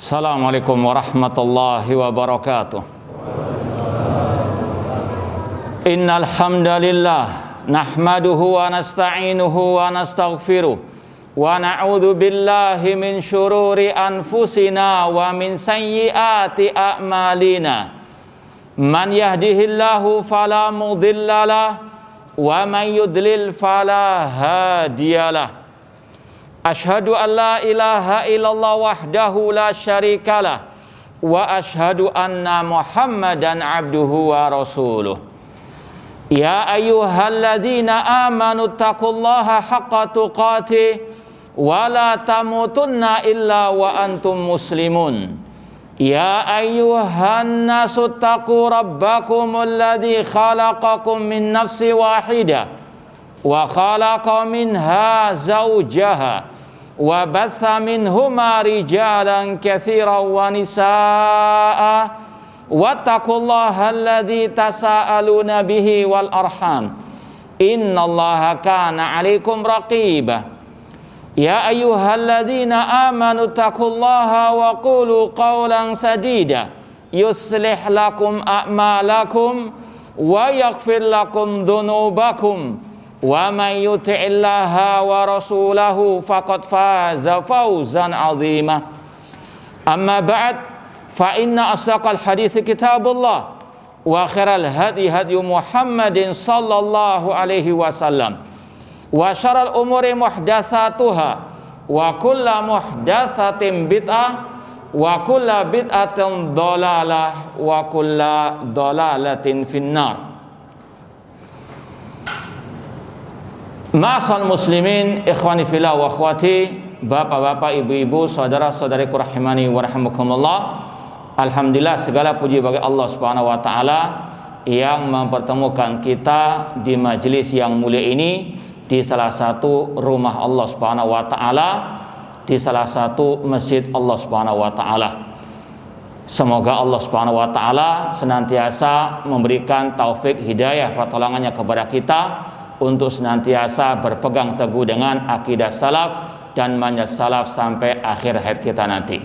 Assalamualaikum warahmatullahi wabarakatuh. Innal hamdalillah nahmaduhu wa nasta'inuhu wa nastaghfiruh wa na'udzu billahi min syururi anfusina wa min sayyiati a'malina. Man yahdihillahu fala mudhillalah wa man yudlil fala hadiyalah. Ashhadu an la ilaha illallah wahdahu la syarikalah wa ashhadu anna Muhammadan abduhu wa rasuluh. Ya ayyuhalladzina amanu taqullaha haqqa tuqatih wa la tamutunna illa wa antum muslimun. Ya ayyuhan nasu taqu rabbakumul ladzi khalaqakum min nafsin wahidah wa khalaqa minha zawjaha wa batha minhuma rijalan katsiran wa nisaa'a wattaqullaha alladzi tasaaluna bihi wal arham innallaha kana 'alaikum raqiba. Ya ayyuhalladzina amanu taqullaha wa qulu qawlan sadida yuslih lakum a'malakum wa yaghfir lakum dhunubakum wa man yuti'illaha wa rasulahu faqad faza fawzan 'azima. Amma ba'd, fa inna asdaqal hadithi kitabullah wa khairal hadi hadyu Muhammadin sallallahu alaihi wasallam wa syarrul umuri muhdatsatuha wa kullu muhdatsatin bid'ah wa kullu bid'atin dhalalah wa kullu dhalalatin finnar. Ma'asal muslimin, ikhwani fillah wa akhwati, bapak-bapak, ibu-ibu, saudara-saudariku rahimani wa rahimakumullah. Alhamdulillah, segala puji bagi Allah Subhanahu wa taala yang mempertemukan kita di majelis yang mulia ini di salah satu rumah Allah Subhanahu wa taala, di salah satu masjid Allah Subhanahu wa taala. Semoga Allah Subhanahu wa taala senantiasa memberikan taufik hidayah pertolongannya kepada kita untuk senantiasa berpegang teguh dengan akidah salaf dan manhaj salaf sampai akhir hayat kita nanti.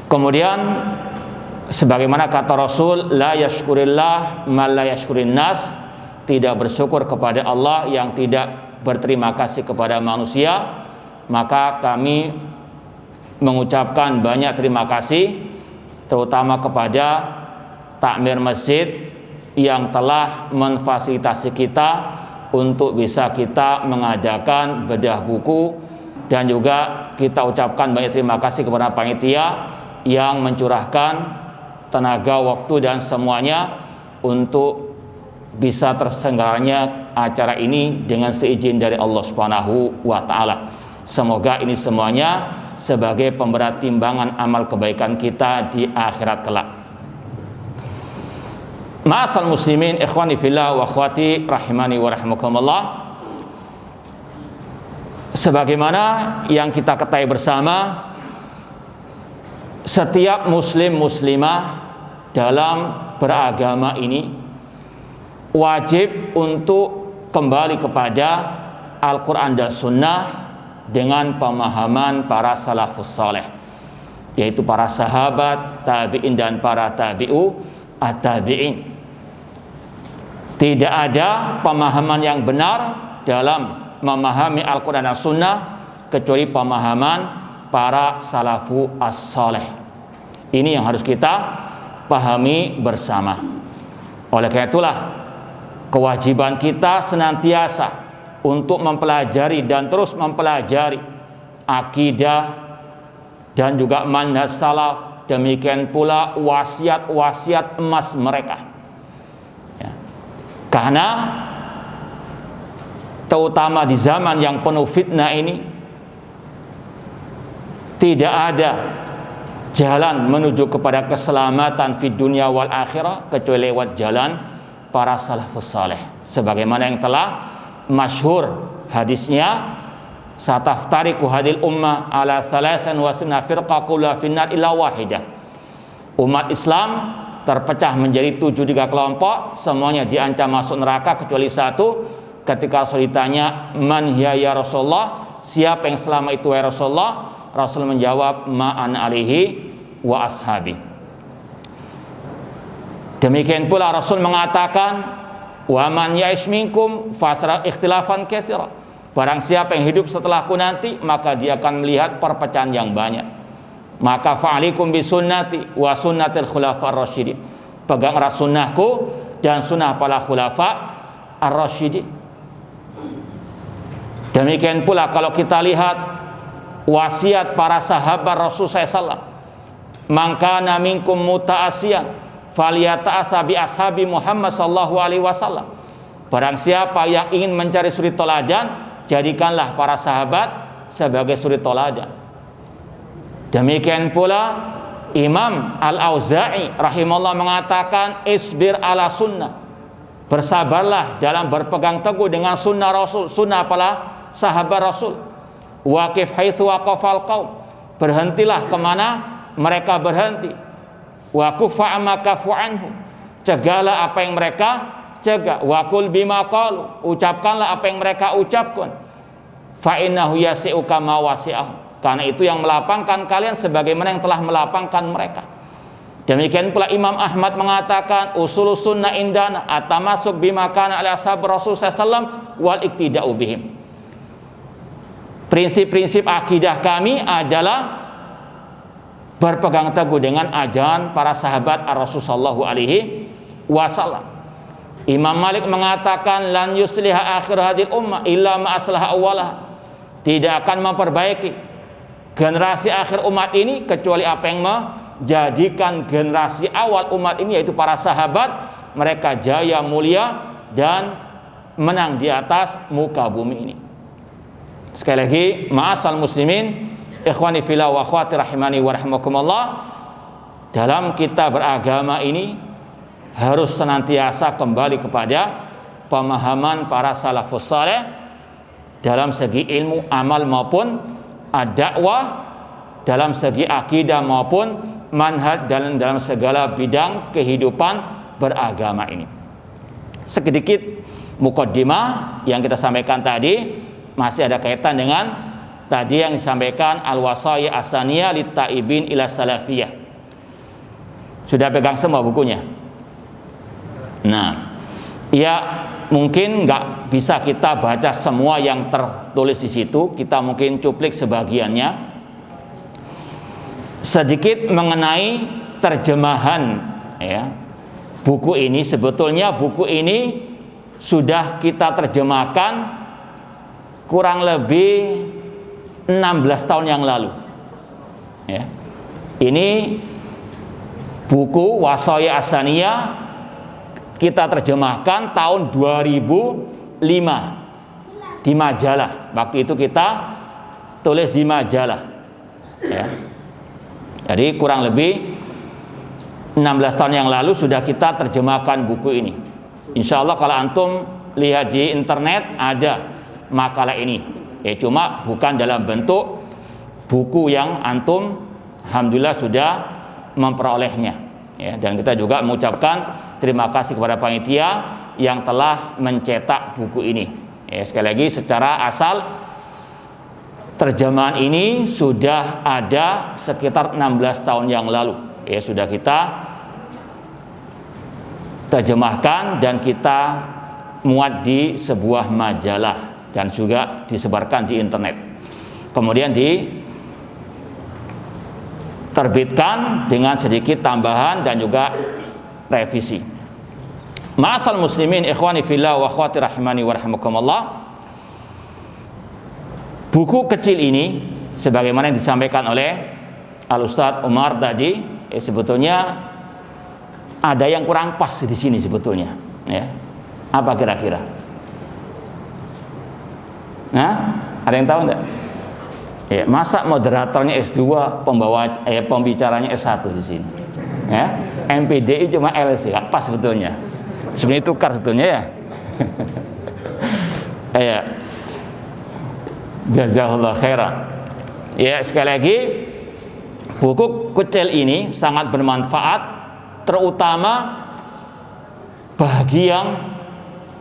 Kemudian sebagaimana kata Rasul, la yashkurillah man la yashkurin nas, tidak bersyukur kepada Allah yang tidak berterima kasih kepada manusia. Maka kami mengucapkan banyak terima kasih terutama kepada takmir masjid yang telah memfasilitasi kita untuk bisa kita mengadakan bedah buku, dan juga kita ucapkan banyak terima kasih kepada panitia yang mencurahkan tenaga, waktu dan semuanya untuk bisa terselenggaranya acara ini dengan seizin dari Allah Subhanahu wa taala. Semoga ini semuanya sebagai pemberat timbangan amal kebaikan kita di akhirat kelak. Ma'asal muslimin, ikhwani fillah wa akhwati rahimani wa rahimakumullah. Sebagaimana yang kita ketahui bersama, setiap muslim muslimah dalam beragama ini wajib untuk kembali kepada Al-Quran dan Sunnah dengan pemahaman para salafus saleh, yaitu para sahabat, tabi'in dan para tabi'u at-tabi'in. Tidak ada pemahaman yang benar dalam memahami Al-Quran dan Sunnah kecuali pemahaman para salafu as-saleh. Ini yang harus kita pahami bersama. Oleh karena itulah kewajiban kita senantiasa untuk mempelajari dan terus mempelajari akidah dan juga manhaj salaf, demikian pula wasiat-wasiat emas mereka. Karena terutama di zaman yang penuh fitnah ini, tidak ada jalan menuju kepada keselamatan fid dunya wal akhirah kecuali lewat jalan para salafus saleh. Sebagaimana yang telah masyhur hadisnya, sataftariqu hadil ummah ala 33 firqah kulluha finnar illa wahidah. Umat Islam terpecah menjadi 73 kelompok, semuanya diancam masuk neraka kecuali satu. Ketika Rasul ditanya, man hiya ya Rasulullah, siapa yang selama itu ya Rasulullah? Rasul menjawab, ma'an alihi wa ashabi. Demikian pula Rasul mengatakan, wa man ya'ish minkum fasara ikhtilafan katsira. Barang siapa yang hidup setelahku nanti, maka dia akan melihat perpecahan yang banyak. Maka fa'alikum bisunnati wa sunnatil khulafar rasyidin. Peganglah sunnahku dan sunnah para khulafa ar-rasyidin. Demikian pula kalau kita lihat wasiat para sahabat Rasul SAW, man kana minkum muta'assiyan falyata'assa bi ashabi Muhammad sallallahu alaihi wasallam. Barang siapa yang ingin mencari suri teladan, jadikanlah para sahabat sebagai suri teladan. Demikian pula Imam Al-Auza'i rahimahullah mengatakan, isbir ala sunnah, bersabarlah dalam berpegang teguh dengan sunnah Rasul, sunnah para sahabat Rasul. Waqif haitsu waqafal qaum, berhentilah kemana mereka berhenti. Wa kufa ma kafu anhu, cegahlah apa yang mereka cegah. Wa qul bima qalu, ucapkanlah apa yang mereka ucapkan. Fa innahu yasi'u kama wasi'ahu, karena itu yang melapangkan kalian sebagaimana yang telah melapangkan mereka. Demikian pula Imam Ahmad mengatakan, usul sunnah indana atamasuk bima kana ala ashab Rasul sallallahu wal iktida'u bihim. Prinsip-prinsip akidah kami adalah berpegang teguh dengan ajaran para sahabat Rasul sallallahu alaihi wasallam. Imam Malik mengatakan, lan yusliha akhir hadil ummah illa ma aslaha awwalaha. Tidak akan memperbaiki generasi akhir umat ini kecuali apa yang menjadikan generasi awal umat ini, yaitu para sahabat, mereka jaya mulia dan menang di atas muka bumi ini. Sekali lagi, ma'asal muslimin, ikhwani fillah wa akhwati rahimani wa rahimakumullah, dalam kita beragama ini harus senantiasa kembali kepada pemahaman para salafus saleh dalam segi ilmu, amal maupun dakwah, dalam segi akidah maupun manhaj, dalam segala bidang kehidupan beragama ini. Sedikit mukaddimah yang kita sampaikan tadi masih ada kaitan dengan tadi yang disampaikan al-wasaya as-saniyah lit-taibin ila salafiyah. Sudah pegang semua bukunya? Nah, ya mungkin nggak bisa kita baca semua yang tertulis di situ, kita mungkin cuplik sebagiannya. Sedikit mengenai terjemahan ya buku ini. Sebetulnya buku ini sudah kita terjemahkan kurang lebih 16 tahun yang lalu ya. Ini buku Wasaya As-Saniyah kita terjemahkan tahun 2005 di majalah. Waktu itu kita tulis di majalah ya. Jadi kurang lebih 16 tahun yang lalu sudah kita terjemahkan buku ini. Insya Allah kalau antum lihat di internet ada makalah ini ya, cuma bukan dalam bentuk buku yang antum alhamdulillah sudah memperolehnya ya. Dan kita juga mengucapkan terima kasih kepada panitia yang telah mencetak buku ini ya. Sekali lagi, secara asal terjemahan ini sudah ada sekitar 16 tahun yang lalu ya, sudah kita terjemahkan dan kita muat di sebuah majalah dan juga disebarkan di internet. Kemudian diterbitkan dengan sedikit tambahan dan juga revisi. Ma'asal muslimin, ikhwani fillah wa akhwati rahimani wa rahimakumullah. Buku kecil ini sebagaimana yang disampaikan oleh Al-Ustadz Umar tadi, sebetulnya ada yang kurang pas di sini sebetulnya ya. Apa kira-kira? Nah, ada yang tahu enggak? Ya, masa moderatornya S2, pembicaranya S1 di sini. Ya, MPDI cuma L sih, pas sebetulnya. Sebenarnya tukar sebetulnya ya. Ya. Jazakallahu khairan. Ya, sekali lagi buku kecil ini sangat bermanfaat, terutama bagi yang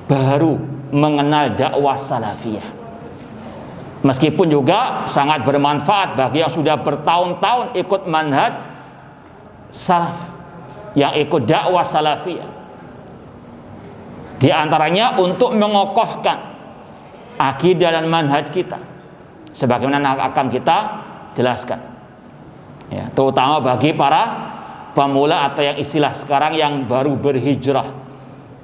baru mengenal dakwah salafiyah. Meskipun juga sangat bermanfaat bagi yang sudah bertahun-tahun ikut manhaj salaf, yang ikut dakwah salafiyah. Di antaranya untuk mengokohkan akidah dan manhaj kita, sebagaimana akan kita jelaskan. Ya, terutama bagi para pemula atau yang istilah sekarang yang baru berhijrah.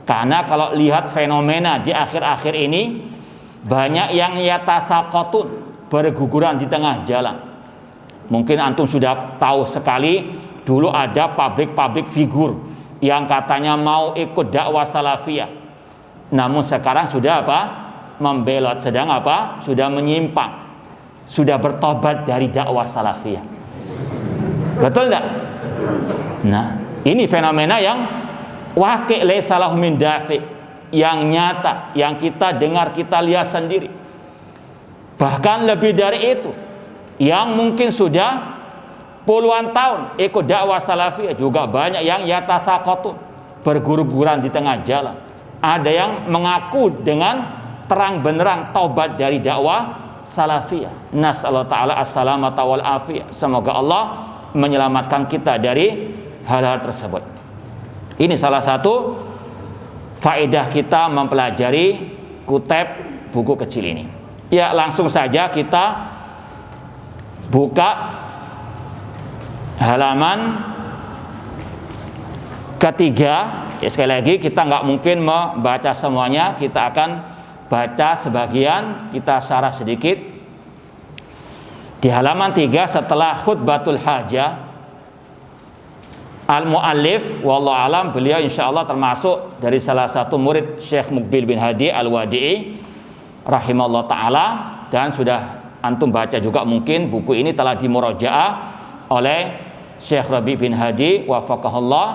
Karena kalau lihat fenomena di akhir-akhir ini, banyak yang yatasaqatun, berguguran di tengah jalan. Mungkin antum sudah tahu sekali, dulu ada pabrik-pabrik figur yang katanya mau ikut dakwah salafiyah, namun sekarang sudah apa? Membelot, sedang apa? Sudah menyimpang, sudah bertobat dari dakwah salafiyah. Betul enggak? Nah, ini fenomena yang waqi' laisa lahu min dafi', yang nyata, yang kita dengar, kita lihat sendiri. Bahkan lebih dari itu, yang mungkin sudah puluhan tahun ikut dakwah salafiyah, juga banyak yang yatasaqatun, berguru-guran di tengah jalan. Ada yang mengaku dengan terang benderang taubat dari dakwah salafiyah. Nas'allahu ta'ala as-salamata wal afiyah. Semoga Allah menyelamatkan kita dari hal-hal tersebut. Ini salah satu faedah kita mempelajari kuteb buku kecil ini. Ya, langsung saja kita buka halaman ketiga. Ya, sekali lagi kita nggak mungkin membaca semuanya, kita akan baca sebagian, kita syarah sedikit. Di halaman 3 setelah khutbatul hajah, al-muallif wallahu alam, beliau insyaallah termasuk dari salah satu murid Syekh Muqbil bin Hadi Al-Wadi'i rahimahullah ta'ala, dan sudah antum baca juga mungkin buku ini telah dimurajaah oleh Syekh Rabi bin Hadi wafaqahullah,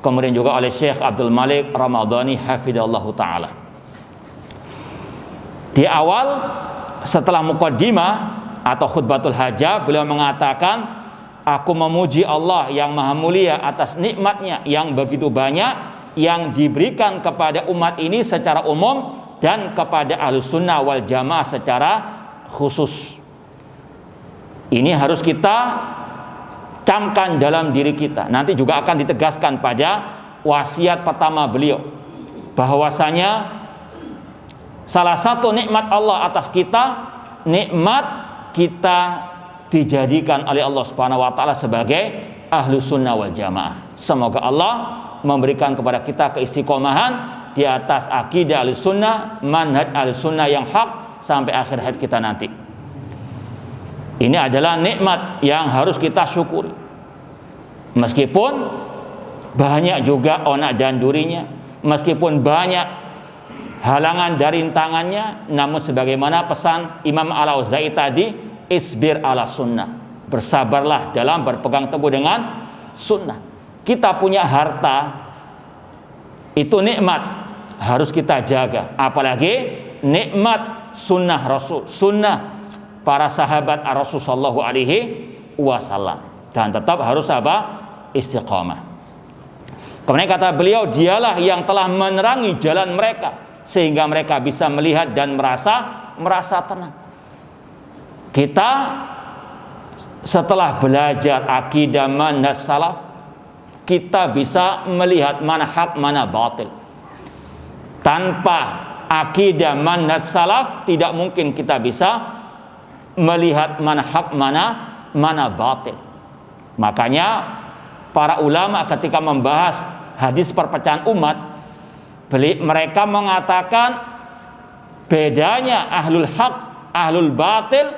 kemudian juga oleh Syekh Abdul Malik Ramadhani hafidhallahu ta'ala. Di awal setelah muqaddimah atau khutbatul hajah, beliau mengatakan, aku memuji Allah yang maha mulia atas nikmatnya yang begitu banyak yang diberikan kepada umat ini secara umum dan kepada Ahlus Sunnah wal Jamaah secara khusus. Ini harus kita camkan dalam diri kita. Nanti juga akan ditegaskan pada wasiat pertama beliau, bahwasanya salah satu nikmat Allah atas kita, nikmat kita dijadikan oleh Allah Subhanahu wa taala sebagai Ahlus Sunnah wal Jamaah. Semoga Allah memberikan kepada kita keistiqomahan di atas akidah Ahlus Sunnah, manhaj Ahlus Sunnah yang hak sampai akhir hayat kita nanti. Ini adalah nikmat yang harus kita syukuri. Meskipun banyak juga onak dan durinya, meskipun banyak halangan dari rintangannya, namun sebagaimana pesan Imam Al-Auza'i tadi, isbir ala sunnah, bersabarlah dalam berpegang teguh dengan sunnah. Kita punya harta, itu nikmat, harus kita jaga. Apalagi nikmat sunnah Rasul, sunnah para sahabat Rasul sallallahu alaihi wasallam, dan tetap harus apa? Istiqamah. Kemudian kata beliau, dialah yang telah menerangi jalan mereka sehingga mereka bisa melihat dan merasa tenang. Kita setelah belajar akidah manhaj salaf, kita bisa melihat mana hak mana batil. Tanpa akidah manhaj salaf tidak mungkin kita bisa melihat mana hak mana batil. Makanya para ulama ketika membahas hadis perpecahan umat, mereka mengatakan bedanya ahlul haq, ahlul batil,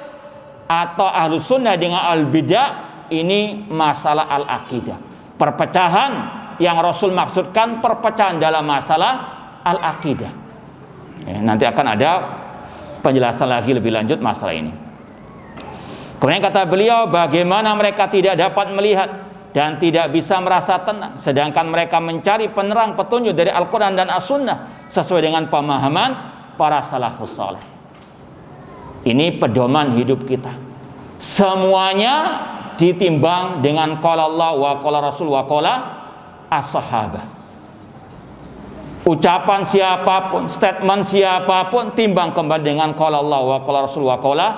atau ahlus sunnah dengan al bidah, ini masalah al akidah. Perpecahan yang Rasul maksudkan perpecahan dalam masalah al akidah. Nanti akan ada penjelasan lagi lebih lanjut masalah ini. Kemudian kata beliau, bagaimana mereka tidak dapat melihat dan tidak bisa merasa tenang, sedangkan mereka mencari penerang petunjuk dari Al-Quran dan As-Sunnah sesuai dengan pemahaman para salafus saleh. Ini pedoman hidup kita. Semuanya ditimbang dengan qala Allah wa qala Rasul wa qala as-sahabah. ucapan siapapun, statement siapapun, timbang kembali dengan qala Allah wa qala Rasul wa qala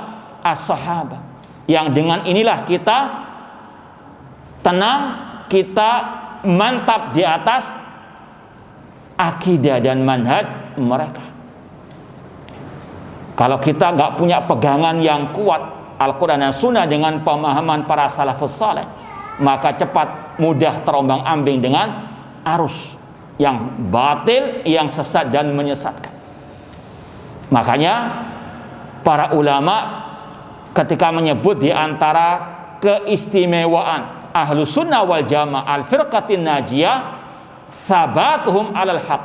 as-sahabah. Yang dengan inilah kita tenang, kita mantap di atas akidah dan manhaj mereka. Kalau kita nggak punya pegangan yang kuat Al-Quran dan Sunnah dengan pemahaman para salafus saleh, maka cepat mudah terombang-ambing dengan arus yang batil, yang sesat dan menyesatkan. Makanya para ulama ketika menyebut di antara keistimewaan ahlu sunnah wal jamaah al-firqatin najiyah, thabatuhum alal haq,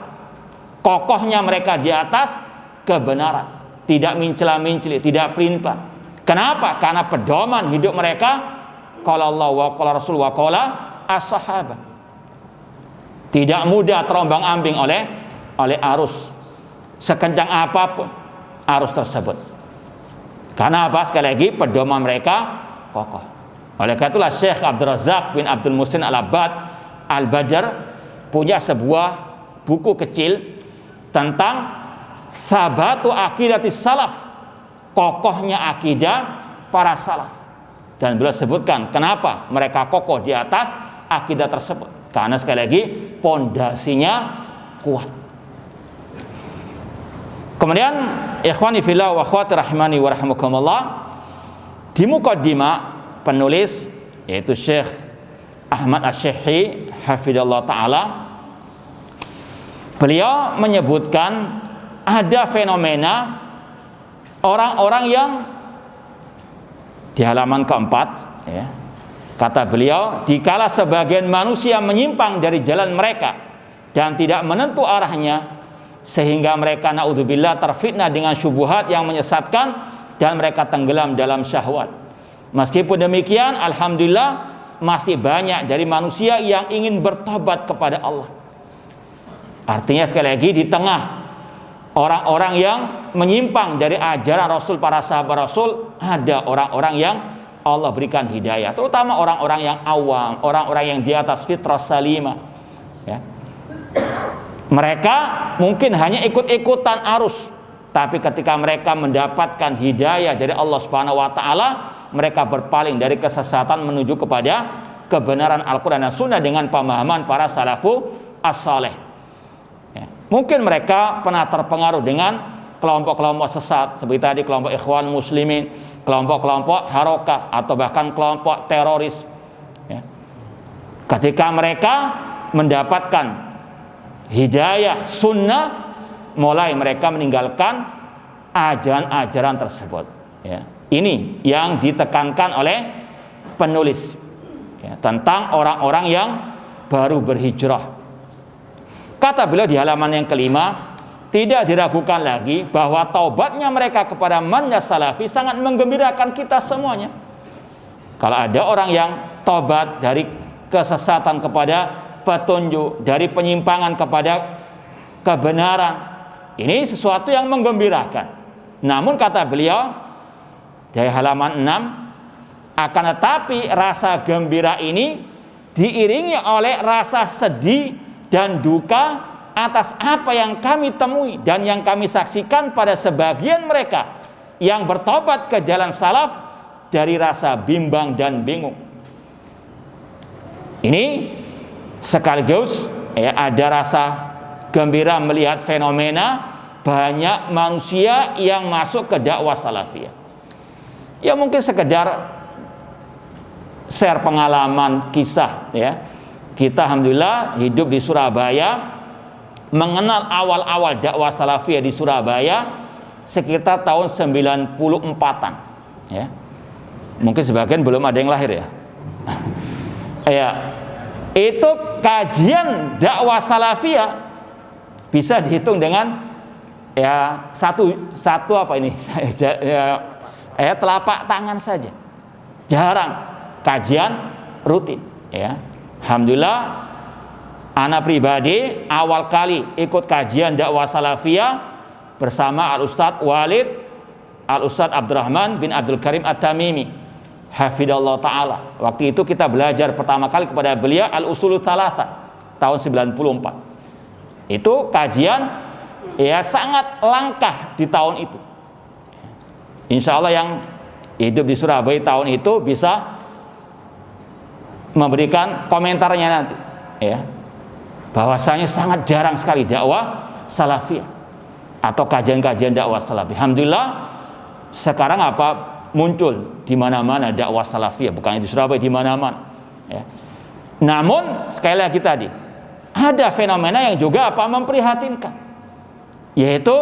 kokohnya mereka di atas kebenaran, tidak mencela-menceli, tidak pelin-pelan. Kenapa? Karena pedoman hidup mereka qala Allah wa qala Rasul wa qala as-sahabah. Tidak mudah terombang-ambing oleh arus sekencang apapun arus tersebut. Karena apa? Sekali lagi pedoman mereka kokoh. Oleh karena itulah Syekh Abdul Razak bin Abdul Muhsin Al-Abbad Al-Badr punya sebuah buku kecil tentang sabatu aqidatis salaf, kokohnya akidah para salaf. Dan beliau sebutkan kenapa mereka kokoh di atas akidah tersebut. Karena sekali lagi pondasinya kuat. Kemudian ikhwani fillah wa akhwati rahimani wa rahimakumullah, di muqaddimah penulis yaitu Syekh Ahmad Asy-Syaikhi hafizallahu taala, beliau menyebutkan ada fenomena orang-orang yang di halaman keempat, ya, kata beliau, dikala sebagian manusia menyimpang dari jalan mereka dan tidak menentu arahnya, sehingga mereka naudzubillah terfitnah dengan syubhat yang menyesatkan dan mereka tenggelam dalam syahwat. Meskipun demikian, alhamdulillah masih banyak dari manusia yang ingin bertobat kepada Allah. Artinya sekali lagi, di tengah orang-orang yang menyimpang dari ajaran Rasul, para sahabat Rasul, ada orang-orang yang Allah berikan hidayah, terutama orang-orang yang awam, orang-orang yang di atas fitrah salimah, ya. Mereka mungkin hanya ikut-ikutan arus, tapi ketika mereka mendapatkan hidayah dari Allah Subhanahu wa taala, mereka berpaling dari kesesatan menuju kepada kebenaran Al-Quran dan Sunnah dengan pemahaman para salafu as-saleh. Ya. Mungkin mereka pernah terpengaruh dengan kelompok-kelompok sesat seperti tadi kelompok Ikhwan Muslimin, kelompok-kelompok harokah, atau bahkan kelompok teroris. Ya. Ketika mereka mendapatkan hidayah sunnah, mulai mereka meninggalkan ajaran-ajaran tersebut. Ya. Ini yang ditekankan oleh penulis, ya, tentang orang-orang yang baru berhijrah. Kata beliau di halaman yang kelima, tidak diragukan lagi bahwa taubatnya mereka kepada manhaj salafi sangat menggembirakan kita semuanya. Kalau ada orang yang taubat dari kesesatan kepada petunjuk, dari penyimpangan kepada kebenaran, ini sesuatu yang menggembirakan. Namun kata beliau dari halaman 6, akan tetapi rasa gembira ini diiringi oleh rasa sedih dan duka atas apa yang kami temui dan yang kami saksikan pada sebagian mereka yang bertobat ke jalan salaf dari rasa bimbang dan bingung. Ini sekaligus, ya, ada rasa gembira melihat fenomena banyak manusia yang masuk ke dakwah salafiyah. Ya mungkin sekedar share pengalaman kisah, ya. Kita alhamdulillah hidup di Surabaya, mengenal awal-awal dakwah salafiyah di Surabaya sekitar tahun 94-an, ya. Mungkin sebagian belum ada yang lahir, ya. Ya, itu kajian dakwah salafiyah bisa dihitung dengan, ya, satu apa ini? Telapak tangan saja. Jarang kajian rutin, ya. Alhamdulillah, ana pribadi awal kali ikut kajian dakwah salafiyah bersama Al-Ustadz Walid, Al-Ustadz Abdurrahman bin Abdul Karim At-Tamimi hafidhallahu ta'ala. Waktu itu kita belajar pertama kali kepada beliau Al-Usulul Thalatha tahun 94. Itu kajian ya sangat langka di tahun itu. Insya Allah yang hidup di Surabaya tahun itu bisa memberikan komentarnya nanti, ya, bahwasanya sangat jarang sekali dakwah salafiyah atau kajian-kajian dakwah salafiyah. Alhamdulillah sekarang muncul di mana-mana dakwah salafiyah, bukan di Surabaya, di mana-mana, ya. Namun sekali lagi tadi ada fenomena yang juga memprihatinkan, yaitu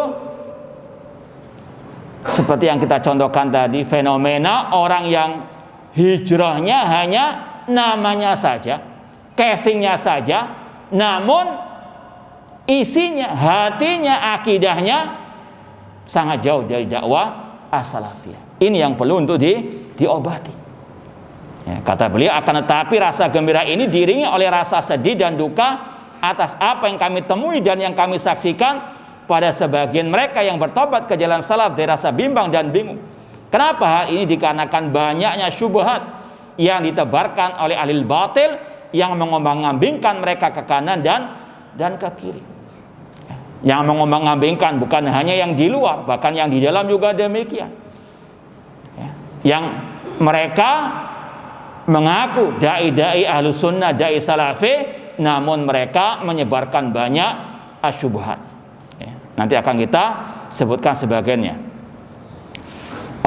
seperti yang kita contohkan tadi, fenomena orang yang hijrahnya hanya namanya saja, casingnya saja, namun isinya, hatinya, akidahnya sangat jauh dari dakwah as-salafiyah. Ini yang perlu untuk diobati. Ya, kata beliau, akan tetapi rasa gembira ini diiringi oleh rasa sedih dan duka atas apa yang kami temui dan yang kami saksikan pada sebagian mereka yang bertobat ke jalan salaf dari rasa bimbang dan bingung. Kenapa hal ini? Dikarenakan banyaknya syubhat yang ditebarkan oleh ahli batil yang mengombang-ambingkan mereka ke kanan dan ke kiri. Yang mengombang-ambingkan bukan hanya yang di luar, bahkan yang di dalam juga demikian. Yang mereka mengaku dai-dai ahlu sunnah, dai salafi, namun mereka menyebarkan banyak asyubhat. Nanti akan kita sebutkan sebagiannya.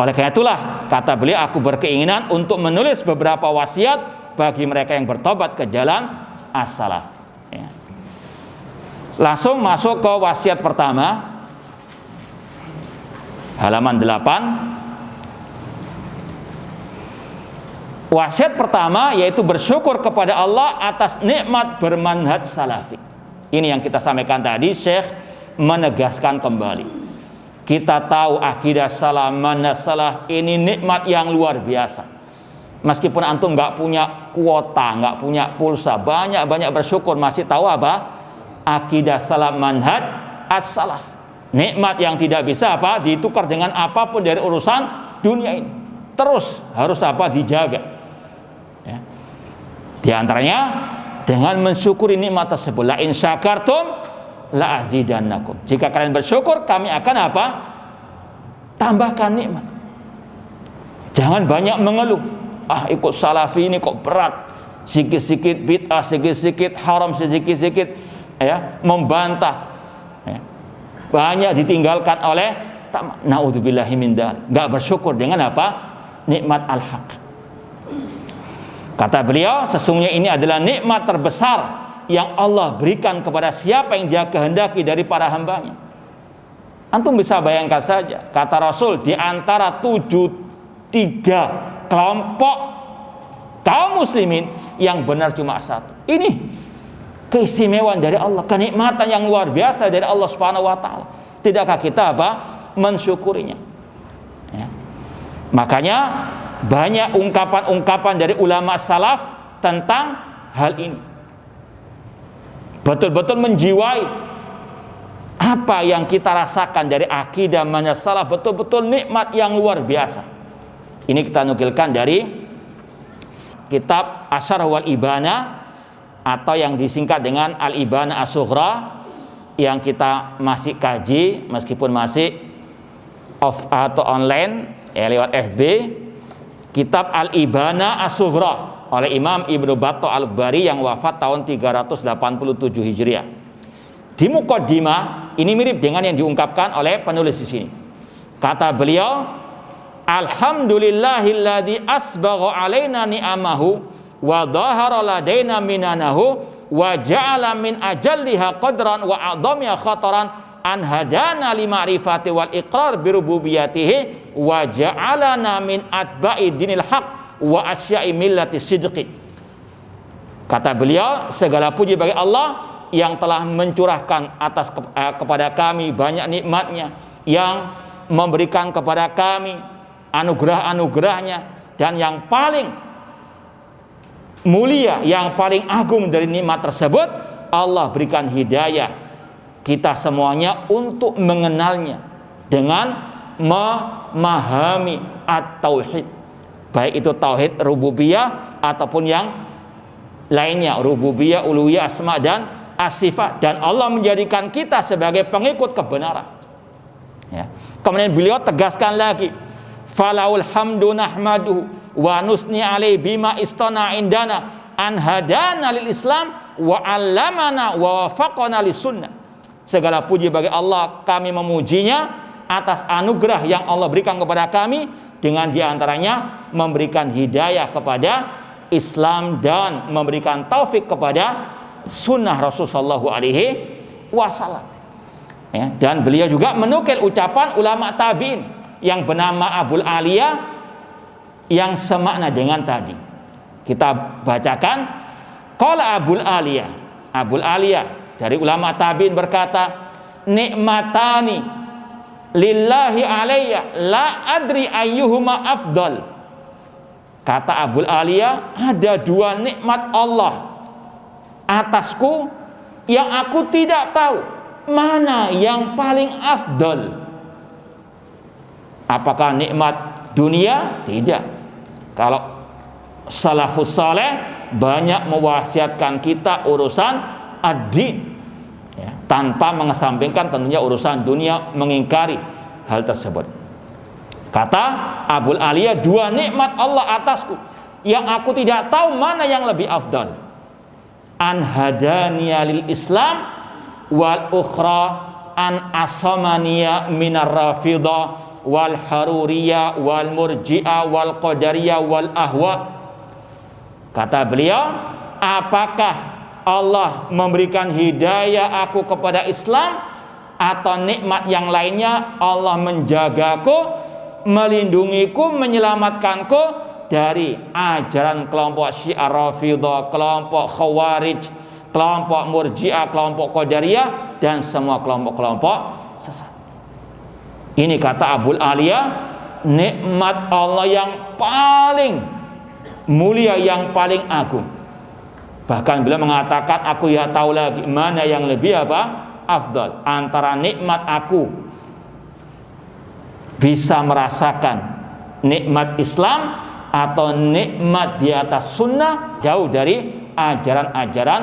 Oleh karena itulah, kata beliau, aku berkeinginan untuk menulis beberapa wasiat bagi mereka yang bertobat ke jalan as-salaf. Ya. Langsung masuk ke wasiat pertama, halaman 8. Wasiat pertama yaitu bersyukur kepada Allah atas nikmat bermanhaj salafi. Ini yang kita sampaikan tadi, Syekh menegaskan kembali. Kita tahu akidah salaf, manhaj salaf ini nikmat yang luar biasa. Meskipun antum nggak punya kuota, nggak punya pulsa, banyak bersyukur masih tahu akidah salaf, manhaj as-salaf. Nikmat yang tidak bisa ditukar dengan apapun dari urusan dunia ini. Terus harus dijaga. Ya. Di antaranya dengan mensyukuri nikmat tersebut. La in syakartum la azidannakum. Jika kalian bersyukur, kami akan tambahkan nikmat. Jangan banyak mengeluh. Ikut salafi ini kok berat. Sikit-sikit bid'ah, sikit-sikit haram, sikit-sikit membantah. Banyak ditinggalkan oleh naudzubillahi min dzalik. Enggak bersyukur dengan nikmat al-haq. Kata beliau, sesungguhnya ini adalah nikmat terbesar yang Allah berikan kepada siapa yang Dia kehendaki dari para hambanya. Antum bisa bayangkan saja, kata Rasul, di antara 73 kelompok kaum muslimin yang benar cuma satu. Ini keistimewaan dari Allah, kenikmatan yang luar biasa dari Allah Subhanahu wa taala. Tidakkah kita mensyukurinya? Ya. Makanya banyak ungkapan-ungkapan dari ulama salaf tentang hal ini. Betul-betul menjiwai apa yang kita rasakan dari akidah manhaj salaf, betul-betul nikmat yang luar biasa. Ini kita nukilkan dari kitab Asyarh wal Ibana atau yang disingkat dengan Al-Ibana As-Sughra yang kita masih kaji meskipun masih off atau online lewat FB. Kitab Al-Ibana As-Sughra oleh Imam Ibnu Battah Al-Bari yang wafat tahun 387 Hijriah. Di muqaddimah ini mirip dengan yang diungkapkan oleh penulis di sini. Kata beliau, alhamdulillahilladzi asbagha alaina ni'amahu wa dhahara ladaina minanahu wa ja'ala min ajalliha qadran wa a'dhamiha khataran an hadana li ma'rifati wal iqrar bi rububiyyatihi wa ja'alana min atba'i dinil haq wa asya'i millati sidqi. Kata beliau, segala puji bagi Allah yang telah mencurahkan kepada kami banyak nikmatnya, yang memberikan kepada kami anugerah-anugerahnya, dan yang paling mulia, yang paling agung dari nikmat tersebut, Allah berikan hidayah kita semuanya untuk mengenalnya dengan memahami at-tauhid, baik itu tauhid rububiyah ataupun yang lainnya, rububiyah, uluhiyah, asma dan as-sifat, dan Allah menjadikan kita sebagai pengikut kebenaran. Ya. Kemudian beliau tegaskan lagi, falaul hamdu nahmaduhu wa nusni alaihi bima istana indana an hadana lil Islam wa 'allamana wa wafaqana lis sunnah. Segala puji bagi Allah, kami memujinya atas anugerah yang Allah berikan kepada kami, dengan diantaranya memberikan hidayah kepada Islam dan memberikan taufik kepada sunnah Rasulullah SAW. Ya, dan beliau juga menukil ucapan ulama tabi'in yang bernama Abul Aliyah yang semakna dengan tadi. Kita bacakan, qala Abul Aliyah. Abul Aliyah dari ulama tabi'in berkata, nikmatani lillahi alayya la adri ayyuhuma afdal. Kata Abul Aliyah, ada dua nikmat Allah atasku yang aku tidak tahu mana yang paling afdal. Apakah nikmat dunia? Tidak. Kalau salafus saleh banyak mewasiatkan kita urusan ad-din, ya, tanpa mengesampingkan tentunya urusan dunia, mengingkari hal tersebut. Kata Abul Aliyah, dua nikmat Allah atasku yang aku tidak tahu mana yang lebih afdal. An hadaniya lil Islam wal ukhra an asamaniya minar rafidah wal haruriyah wal murji'ah wal qadariyah wal ahwa. Kata beliau, apakah Allah memberikan hidayah aku kepada Islam, atau nikmat yang lainnya Allah menjagaku, melindungiku, menyelamatkanku dari ajaran kelompok Syiah Rafidah, kelompok Khawarij, kelompok Murji'ah, kelompok Qadariyah, dan semua kelompok-kelompok sesat. Ini kata Abul Aliyah, nikmat Allah yang paling mulia, yang paling agung. Bahkan beliau mengatakan, aku ya tahu lagi mana yang lebih afdal, antara nikmat aku bisa merasakan nikmat Islam atau nikmat di atas sunnah, jauh dari ajaran-ajaran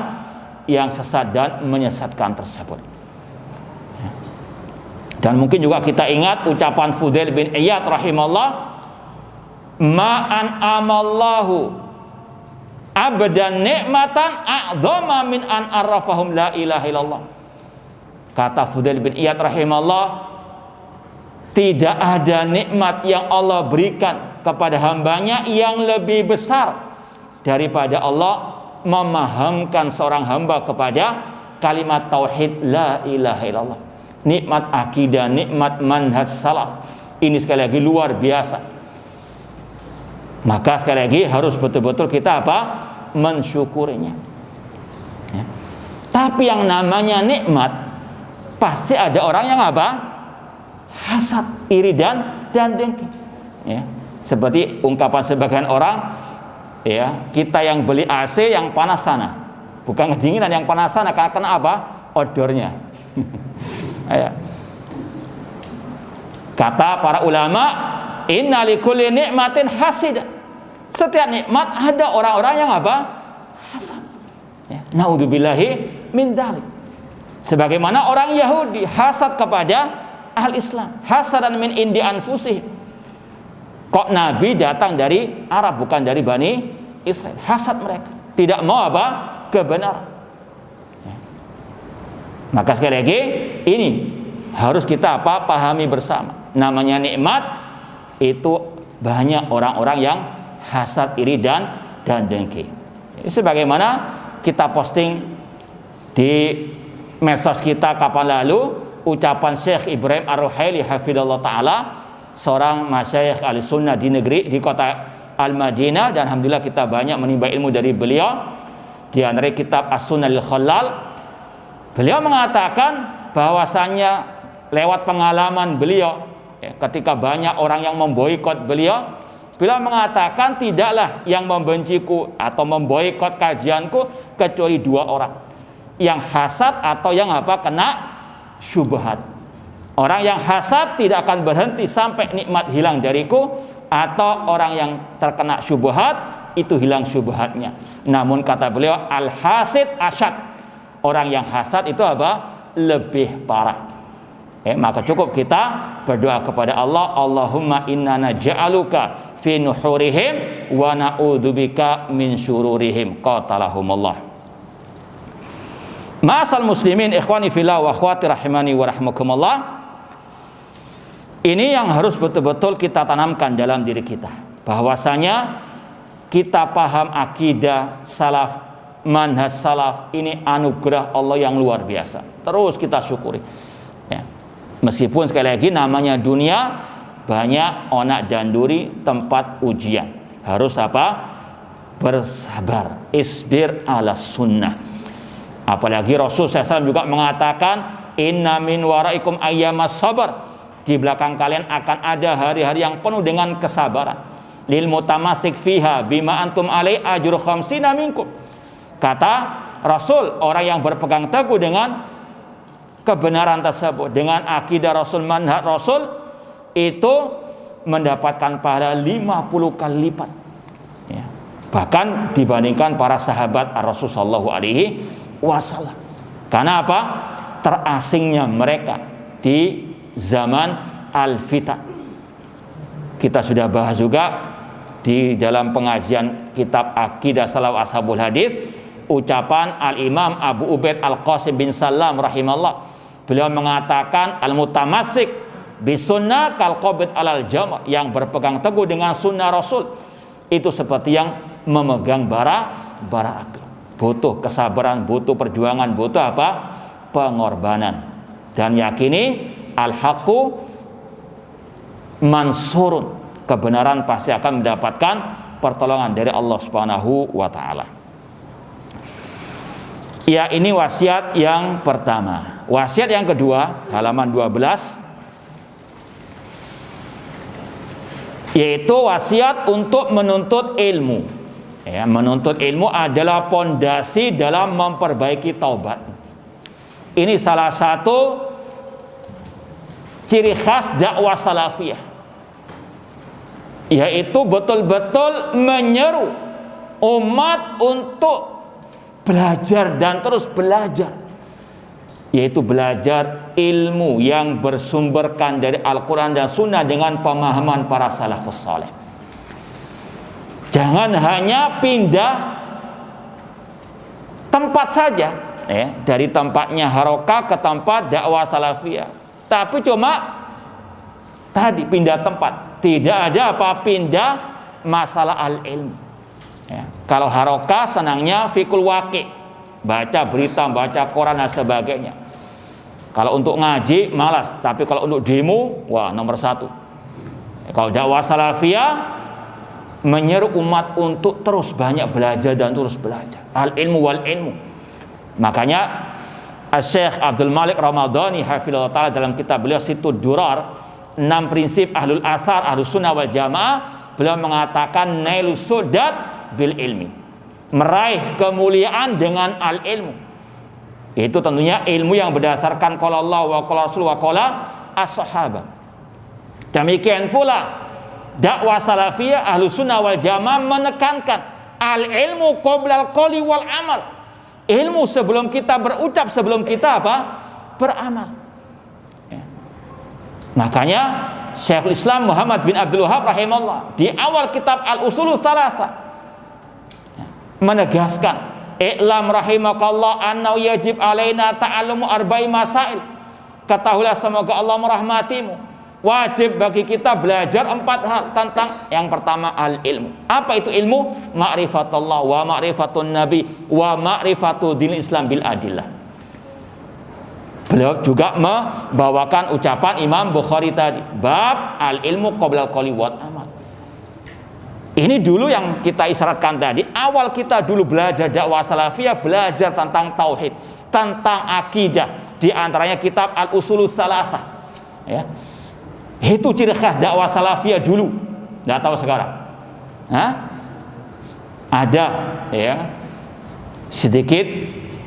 yang sesat dan menyesatkan tersebut. Dan mungkin juga kita ingat ucapan Fudail bin Iyad rahimahullah, ma'an amallahu abdan nikmatan a'dhama min an arrafahum la ilaha illallah. Kata Fudail bin Iyad rahimahullah, tidak ada nikmat yang Allah berikan kepada hambanya yang lebih besar daripada Allah memahamkan seorang hamba kepada kalimat tauhid la ilaha illallah. Nikmat akidah, nikmat manhaj salaf, ini sekali lagi luar biasa. Maka sekali lagi harus betul-betul kita mensyukurinya, ya. Tapi yang namanya nikmat pasti ada orang yang hasad, iri dan dengki, ya. Seperti ungkapan sebagian orang, ya, kita yang beli AC yang panas sana, bukan kedinginan, yang panas sana karena odornya. Ya. Kata para ulama, inna likulli nikmatin hasida. Setiap nikmat ada orang-orang yang hasad, ya. Naudzubillahi min dzalik. Sebagaimana orang Yahudi hasad kepada ahli Islam, hasadan min indi anfusihim. Kok Nabi datang dari Arab bukan dari Bani Israel? Hasad mereka, tidak mau kebenaran. Maka sekali lagi ini harus kita pahami bersama. Namanya nikmat itu banyak orang-orang yang hasad, iri dan dengki. Sebagaimana kita posting di medsos kita kapan lalu ucapan Syekh Ibrahim Ar-Ruhaili hafidhallah taala, seorang masyayikh Ahlussunnah di negeri, di kota Al-Madinah, dan alhamdulillah kita banyak menimba ilmu dari beliau. Di antara kitab As-Sunnah lil Khallal, beliau mengatakan bahwasannya lewat pengalaman beliau, ya, ketika banyak orang yang memboikot beliau mengatakan tidaklah yang membenciku atau memboikot kajianku kecuali dua orang, yang hasad atau yang kena syubhat. Orang yang hasad tidak akan berhenti sampai nikmat hilang dariku, atau orang yang terkena syubhat itu hilang syubhatnya. Namun kata beliau, al hasid asyad, orang yang hasad itu apa? Lebih parah. Maka cukup kita berdoa kepada Allah, Allahumma inna naj'aluka fi nuhurihim wa na'udzubika min syururihim. Qatalahumullah. Ma'asal muslimin ikhwani fillah wa akhwati rahimani wa rahmakumullah. Ini yang harus betul-betul kita tanamkan dalam diri kita, bahwasanya kita paham akidah salaf, manhaj salaf ini anugerah Allah yang luar biasa. Terus kita syukuri. Ya. Meskipun sekali lagi namanya dunia banyak onak dan duri, tempat ujian. Harus apa? Bersabar. Isbir ala sunnah. Apalagi Rasul SAW juga mengatakan, inna min waraikum ayyamas sabar. Di belakang kalian akan ada hari-hari yang penuh dengan kesabaran. Lil mutamasik fiha bima antum alai ajru khamsina minkum. Kata Rasul, orang yang berpegang teguh dengan kebenaran tersebut, dengan akidah Rasul, manhaj Rasul, itu mendapatkan pahala 50 kali lipat. Ya. Bahkan dibandingkan para sahabat Rasul sallallahu alaihi wasallam. Karena apa? Terasingnya mereka di zaman al-fitan. Kita sudah bahas juga di dalam pengajian kitab Aqidah Salaf Ashabul Hadis, ucapan Al-Imam Abu Ubaid Al-Qasim bin Salam rahimahullah. Beliau mengatakan al-mutamassik bisunnah kal qabid alal jamr, yang berpegang teguh dengan sunnah Rasul itu seperti yang memegang bara api. Butuh kesabaran, butuh perjuangan, butuh apa? Pengorbanan. Dan yakini al-haqqu mansurun, kebenaran pasti akan mendapatkan pertolongan dari Allah Subhanahu wa taala. Ya, ini wasiat yang pertama. Wasiat yang kedua, halaman 12, yaitu wasiat untuk menuntut ilmu. Ya, menuntut ilmu adalah pondasi dalam memperbaiki taubat. Ini salah satu ciri khas dakwah salafiyah, yaitu betul-betul menyeru umat untuk belajar dan terus belajar, yaitu belajar ilmu yang bersumberkan dari Al-Quran dan Sunnah dengan pemahaman para salafus saleh. Jangan hanya pindah tempat saja, dari tempatnya harokah ke tempat dakwah salafiyah, tapi cuma tadi pindah tempat, tidak ada apa pindah masalah al-ilmu. Ya. Kalau harokah senangnya fikul waqi, baca berita, baca koran dan sebagainya. Kalau untuk ngaji malas, tapi kalau untuk demo, wah nomor satu. Kalau dakwah salafiyah menyeru umat untuk terus banyak belajar dan terus belajar. Al-ilmu wal ilmu. Makanya Syekh Abdul Malik Ramadhani hafizahullah ta'ala dalam kitab beliau Situd Durar, 6 prinsip ahlul athar, ahlus sunnah wal jamaah, beliau mengatakan nailus sudat bil ilmi, meraih kemuliaan dengan al ilmu. Itu tentunya ilmu yang berdasarkan qala Allah wa qala Rasul wa qala as-sahabah. Demikian pula dakwah salafiyah ahlus sunnah wal jamaah menekankan al ilmu qoblal qoli wal amal. Ilmu sebelum kita berucap, sebelum kita apa? Beramal. Ya. Makanya Syekhul Islam Muhammad bin Abdul Wahhab rahimahullah di awal kitab Al-Usulus Tsalatsa menegaskan, "I'lam rahimakallah anna yajib alaina ta'allumu arba'i masail." Ketahuilah semoga Allah merahmatimu, wajib bagi kita belajar 4 hal tentang yang pertama al-ilmu. Apa itu ilmu? Ma'rifatullah wa ma'rifatun nabi wa ma'rifatu dinil Islam bil adillah. Beliau juga membawakan ucapan Imam Bukhari tadi, bab al-ilmu qoblal qoli wal amal. Ini dulu yang kita isyaratkan tadi, awal kita dulu belajar dakwah salafiyah, belajar tentang tauhid, tentang akidah, di antaranya kitab Al-Usulus Tsalatsa. Ya. Itu ciri khas dakwah salafiyah dulu. Nggak tahu sekarang. Ada ya sedikit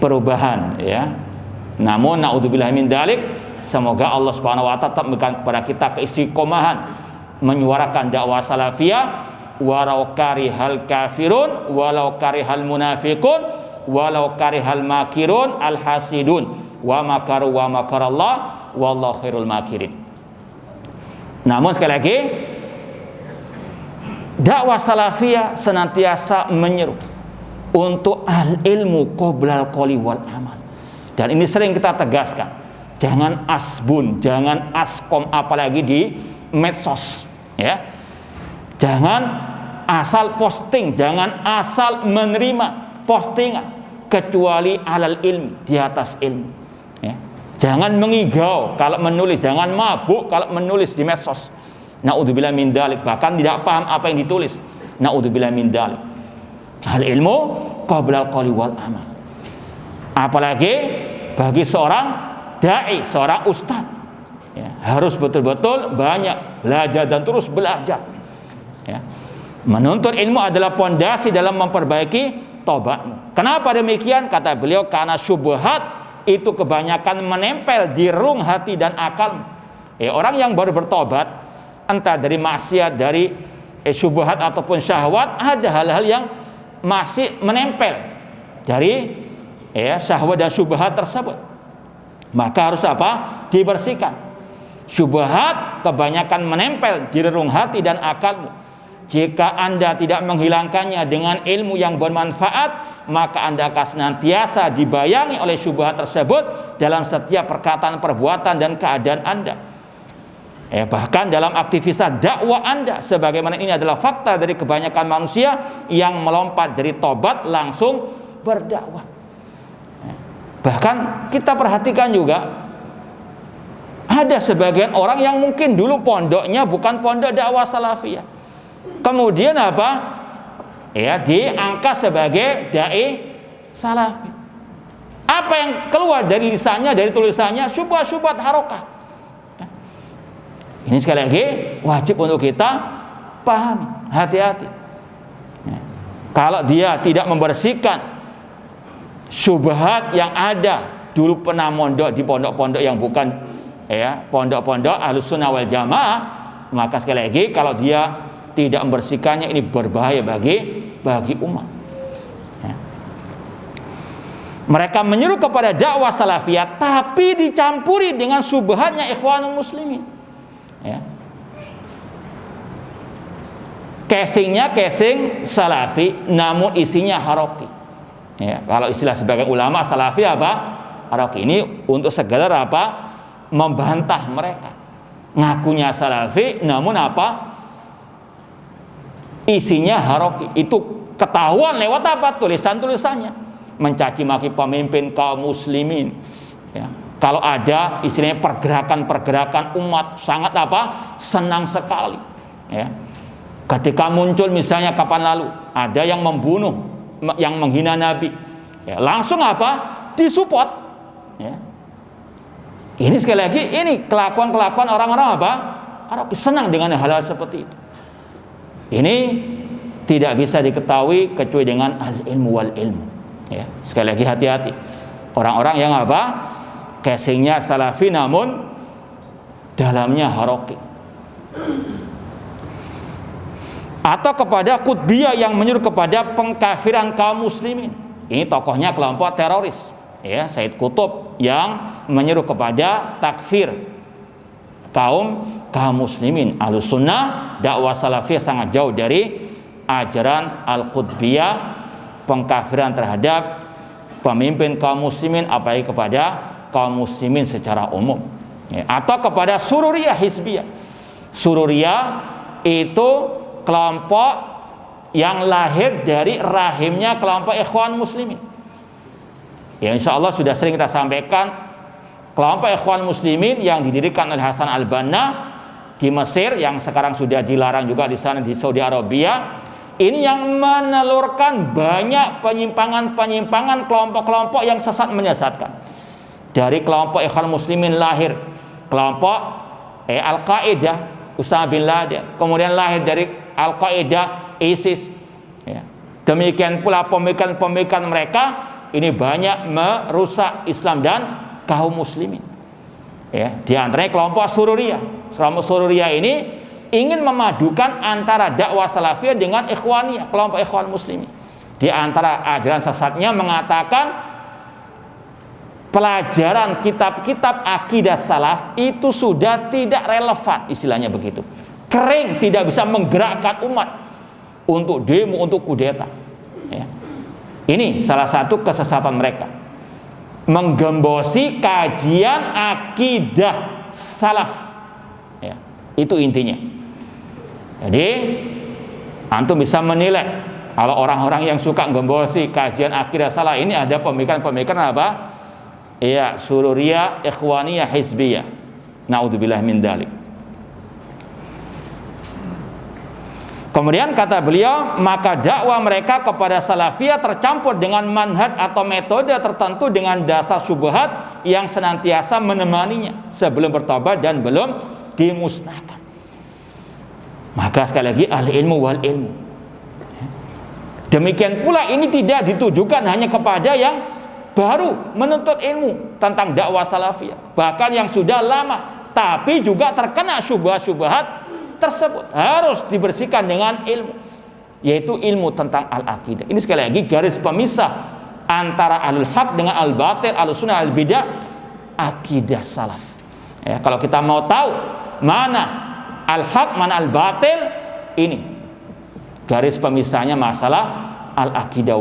perubahan ya. Namun naudzubillah min dzalik, semoga Allah Subhanahu wa taala tetap memberikan kepada kita keistiqomahan menyuarakan dakwah salafiyah, walau karihal kafirun walau karihal munafiqun walau karihal makirun al-hasidun wa makaru wa makarallah wallahu khairul makirin. Namun sekali lagi, dakwah salafiyah senantiasa menyeru untuk al-ilmu qoblal qoli wal amal. Dan ini sering kita tegaskan, jangan asbun, jangan askom, apalagi di medsos, ya. Jangan asal posting, jangan asal menerima postingan kecuali alal ilmi, di atas ilmu, ya. Jangan mengigau kalau menulis, jangan mabuk kalau menulis di medsos. Naudzubillah min dalik, bahkan tidak paham apa yang ditulis. Naudzubillah min dalik. Al ilmu qoblal qoli wal amal. Apalagi bagi seorang dai, seorang ustadz, ya, harus betul-betul banyak belajar dan terus belajar, ya. Menuntut ilmu adalah pondasi dalam memperbaiki tobatmu. Kenapa demikian? Kata beliau, karena syubhat itu kebanyakan menempel di relung hati dan akal. Orang yang baru bertobat, entah dari maksiat, dari syubhat ataupun syahwat, ada hal-hal yang masih menempel dari syahwat dan syubhat tersebut. Maka harus apa? Dibersihkan. Syubhat kebanyakan menempel di relung hati dan akalmu. Jika Anda tidak menghilangkannya dengan ilmu yang bermanfaat, maka Anda akan senantiasa dibayangi oleh syubhat tersebut dalam setiap perkataan, perbuatan, dan keadaan Anda. Bahkan dalam aktivitas dakwah Anda, sebagaimana ini adalah fakta dari kebanyakan manusia yang melompat dari tobat langsung berdakwah. Bahkan kita perhatikan juga, ada sebagian orang yang mungkin dulu pondoknya bukan pondok dakwah salafiyah, kemudian apa? Diangkat sebagai dai salafi. Apa yang keluar dari lisannya, dari tulisannya? Syubhat-syubhat harokah. Ini sekali lagi wajib untuk kita pahami, hati-hati. Kalau dia tidak membersihkan syubhat yang ada, dulu pernah mondok di pondok-pondok yang bukan pondok-pondok Ahlus Sunnah wal Jamaah, maka sekali lagi kalau dia tidak membersihkannya, ini berbahaya bagi umat. Mereka menyeru kepada dakwah salafiyah, tapi dicampuri dengan syubhatnya ikhwanul muslimin. Casingnya casing salafi, namun isinya haroki. Kalau istilah sebagian ulama, salafi apa? Haroki. Ini untuk segala apa? Membantah mereka. Ngakunya salafi, namun apa? Isinya haroki. Itu ketahuan lewat apa? Tulisan-tulisannya. Mencaci maki pemimpin kaum muslimin. Kalau ada istilahnya pergerakan-pergerakan umat, sangat apa? Senang sekali. Ketika muncul misalnya kapan lalu ada yang membunuh, yang menghina Nabi, langsung apa? Disupport. Ini sekali lagi, ini kelakuan-kelakuan orang-orang apa? Arab senang dengan hal-hal seperti itu. Ini tidak bisa diketahui kecuali dengan al-ilmu wal ilmu. Sekali lagi hati-hati. Orang-orang yang apa? Casingnya salafi namun dalamnya haroki. Atau kepada Qutbiyah yang menyuruh kepada pengkafiran kaum muslimin. Ini tokohnya kelompok teroris, Said Qutb yang menyuruh kepada takfir kaum muslimin. Ahlus Sunnah dakwah salafiyah sangat jauh dari ajaran Al-Qutbiyah, pengkafiran terhadap pemimpin kaum muslimin, apalagi kepada kaum muslimin secara umum. Atau kepada Sururiyah Hizbiyah. Sururiyah itu kelompok yang lahir dari rahimnya kelompok ikhwan muslimin. Insya Allah sudah sering kita sampaikan, kelompok ikhwan muslimin yang didirikan oleh Hasan al-Banna di Mesir, yang sekarang sudah dilarang juga di sana di Saudi Arabia, ini yang menelurkan banyak penyimpangan-penyimpangan, kelompok-kelompok yang sesat menyesatkan. Dari kelompok ikhwan muslimin lahir kelompok Al-Qaeda, Usama bin Laden, kemudian lahir dari Al-Qaeda ISIS. Demikian pula pemikiran-pemikiran mereka ini banyak merusak Islam dan kaum muslimin. Di antaranya kelompok Sururiyah. Kelompok Sururiyah ini ingin memadukan antara dakwah salafiyah dengan ikhwaniyah, kelompok ikhwan muslimin. Di antara ajaran sesatnya mengatakan pelajaran kitab-kitab akidah salaf itu sudah tidak relevan, istilahnya begitu. Kering, tidak bisa menggerakkan umat untuk demo, untuk kudeta. Ya. Ini salah satu kesesatan mereka, menggembosi kajian akidah salaf. Ya, itu intinya. Jadi antum bisa menilai kalau orang-orang yang suka menggembosi kajian akidah salaf ini ada pemikiran-pemikiran apa? Ya, sururiyah, ikhwaniyah, hizbiyah. Naudzubillah min dzalik. Kemudian kata beliau, maka dakwah mereka kepada salafiyah tercampur dengan manhaj atau metode tertentu dengan dasar syubhat yang senantiasa menemaninya sebelum bertobat dan belum dimusnahkan. Maka sekali lagi ahli ilmu wal ilmu. Demikian pula ini tidak ditujukan hanya kepada yang baru menuntut ilmu tentang dakwah salafiyah, bahkan yang sudah lama tapi juga terkena syubhat-syubhat tersebut harus dibersihkan dengan ilmu, yaitu ilmu tentang al-aqidah. Ini sekali lagi garis pemisah antara ahlul haq dengan al-batil, al-sunnah, al-bidah, akidah salaf. Ya, kalau kita mau tahu mana al-haq, mana al-batil, ini garis pemisahnya masalah al-aqidah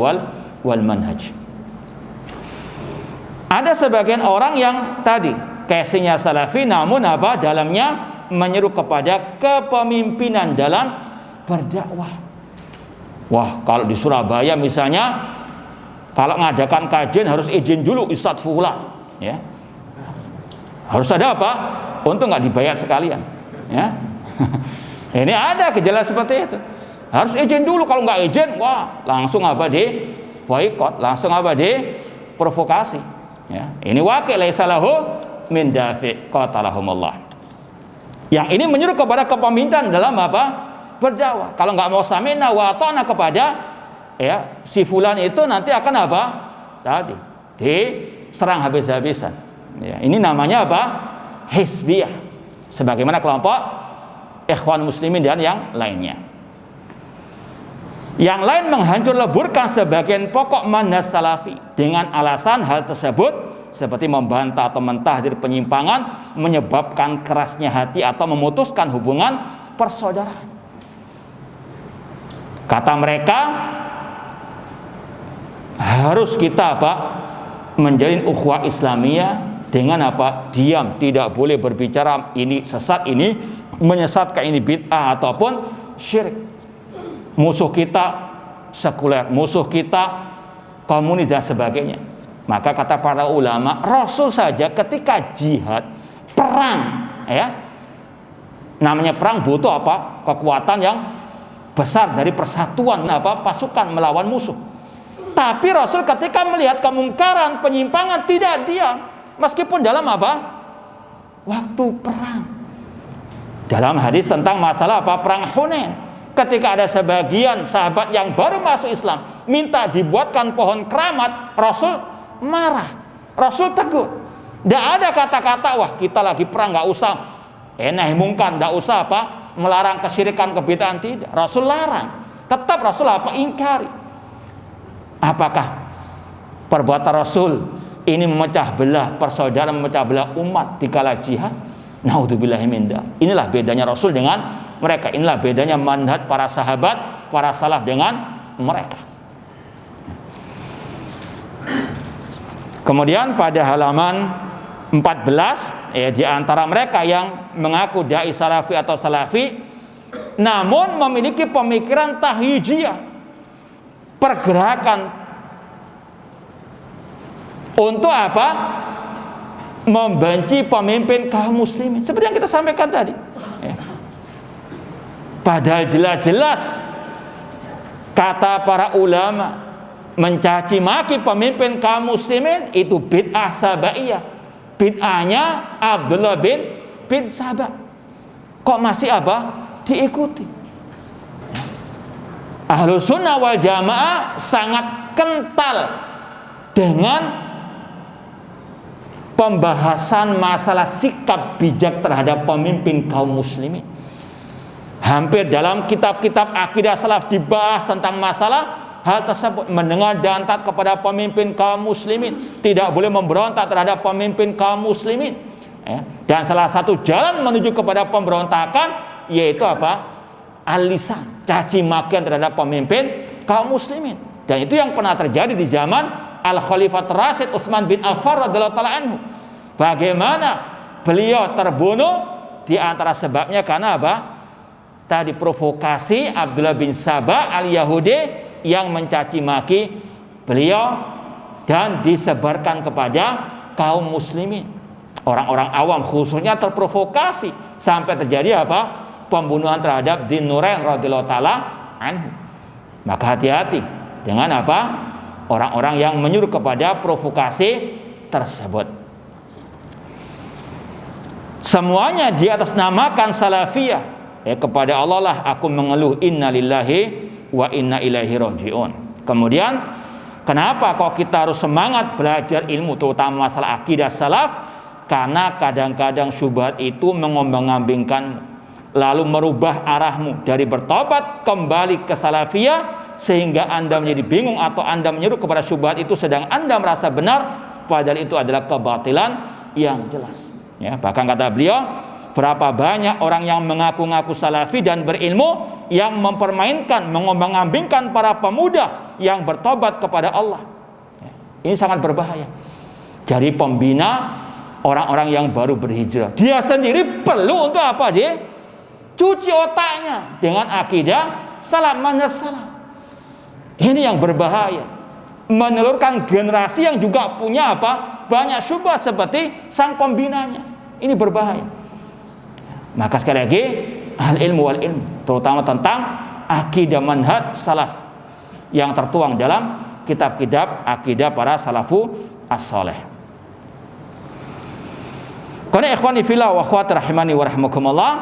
wal manhaj. Ada sebagian orang yang tadi casingnya salafi, namun apa dalamnya menyeru kepada kepemimpinan dalam berdakwah. Wah, kalau di Surabaya misalnya, kalau mengadakan kajian harus izin dulu Ustadz Fulan, ya. Harus ada apa? Untung nggak dibayar sekalian, ya. Ini ada gejala seperti itu. Harus izin dulu, kalau nggak izin, wah, langsung apa di boikot, langsung apa di provokasi. Ya. Ini wakil laisa lahu min dafi qatalahumullah. Yang ini menyuruh kepada kepemimpinan dalam apa? Berdakwah. Kalau nggak mau sami'na wa ata'na kepada ya si fulan itu nanti akan apa? Tadi diserang habis-habisan. Ya, ini namanya apa? Hizbiyah. Sebagaimana kelompok ikhwan muslimin dan yang lainnya. Yang lain menghancur leburkan sebagian pokok manhaj salafi dengan alasan hal tersebut seperti membantah atau mentahdir penyimpangan, menyebabkan kerasnya hati atau memutuskan hubungan persaudaraan. Kata mereka, harus kita apa? Menjalin ukhuwah Islamiyah dengan apa? Diam, tidak boleh berbicara ini sesat, ini menyesatkan, ini bid'ah ataupun syirik. Musuh kita sekuler, musuh kita komunis dan sebagainya. Maka kata para ulama, Rasul saja ketika jihad, perang, ya, namanya perang butuh apa? Kekuatan yang besar dari persatuan apa? Pasukan melawan musuh. Tapi Rasul ketika melihat kemungkaran, penyimpangan tidak diam, meskipun dalam apa? Waktu perang. Dalam hadis tentang masalah apa? Perang Hunain. Ketika ada sebagian sahabat yang baru masuk Islam minta dibuatkan pohon keramat, Rasul marah, Rasul tegur. Tidak ada kata-kata wah kita lagi perang nggak usah nahi mungkar, nggak usah apa melarang kesyirikan, kebid'ahan, tidak. Rasul larang, tetap Rasul apa ingkari. Apakah perbuatan Rasul ini memecah belah persaudaraan, memecah belah umat di kala jihad? Naudzubillahi min dzalik. Inilah bedanya Rasul dengan mereka. Inilah bedanya manhaj para sahabat, para salaf dengan mereka. Kemudian pada halaman 14, ya, di antara mereka yang mengaku dai salafi atau salafi namun memiliki pemikiran tahyijiyah, pergerakan untuk apa? Membenci pemimpin kaum muslimin, seperti yang kita sampaikan tadi, ya. Padahal jelas-jelas kata para ulama mencaci maki pemimpin kaum muslimin itu bid'ah sabaiyah, bid'ahnya Abdullah bin Sabah. Kok masih apa? Diikuti. Ahlus sunnah wal jamaah sangat kental dengan pembahasan masalah sikap bijak terhadap pemimpin kaum muslimin. Hampir dalam kitab-kitab akidah salaf dibahas tentang masalah hal tersebut, mendengar dan taat kepada pemimpin kaum muslimin, tidak boleh memberontak terhadap pemimpin kaum muslimin. Dan salah satu jalan menuju kepada pemberontakan yaitu apa? Al-lisan, caci makian terhadap pemimpin kaum muslimin. Dan itu yang pernah terjadi di zaman Al-Khalifah Rasyid Utsman bin Affan radhiyallahu taala anhu. Bagaimana beliau terbunuh? Di antara sebabnya karena apa? Tadi provokasi Abdullah bin Sabah al-Yahudi yang mencaci maki beliau dan disebarkan kepada kaum muslimin. Orang-orang awam khususnya terprovokasi sampai terjadi apa? Pembunuhan terhadap Din Nurain radhiyallahu taala anhu. Maka hati-hati dengan apa? Orang-orang yang menyuruh kepada provokasi tersebut. Semuanya di atas namakan salafiyah. Kepada Allah lah aku mengeluh, innalillahi wa inna ilaihi rajiun. Kemudian kenapa kok kita harus semangat belajar ilmu terutama masalah akidah salaf? Karena kadang-kadang syubhat itu mengombang-ambingkan, lalu merubah arahmu dari bertobat kembali ke salafiyah, sehingga Anda menjadi bingung atau Anda menyeru kepada syubhat itu sedang Anda merasa benar, padahal itu adalah kebatilan yang jelas. Bahkan kata beliau, berapa banyak orang yang mengaku-ngaku salafi dan berilmu yang mempermainkan, mengombang-ambingkan para pemuda yang bertobat kepada Allah. Ini sangat berbahaya. Jadi pembina orang-orang yang baru berhijrah, dia sendiri perlu untuk apa? Dia cuci otaknya dengan akidah salaf, manhaj salaf. Ini yang berbahaya, menelurkan generasi yang juga punya apa? Banyak syubhat seperti sang pembinanya. Ini berbahaya. Maka sekali lagi, al-ilmu wal ilm, terutama tentang akidah manhaj salaf yang tertuang dalam kitab-kitab akidah para salafu as-saleh. Karena ikhwani fillah wa akhwati rahimani wa rahimakumullah,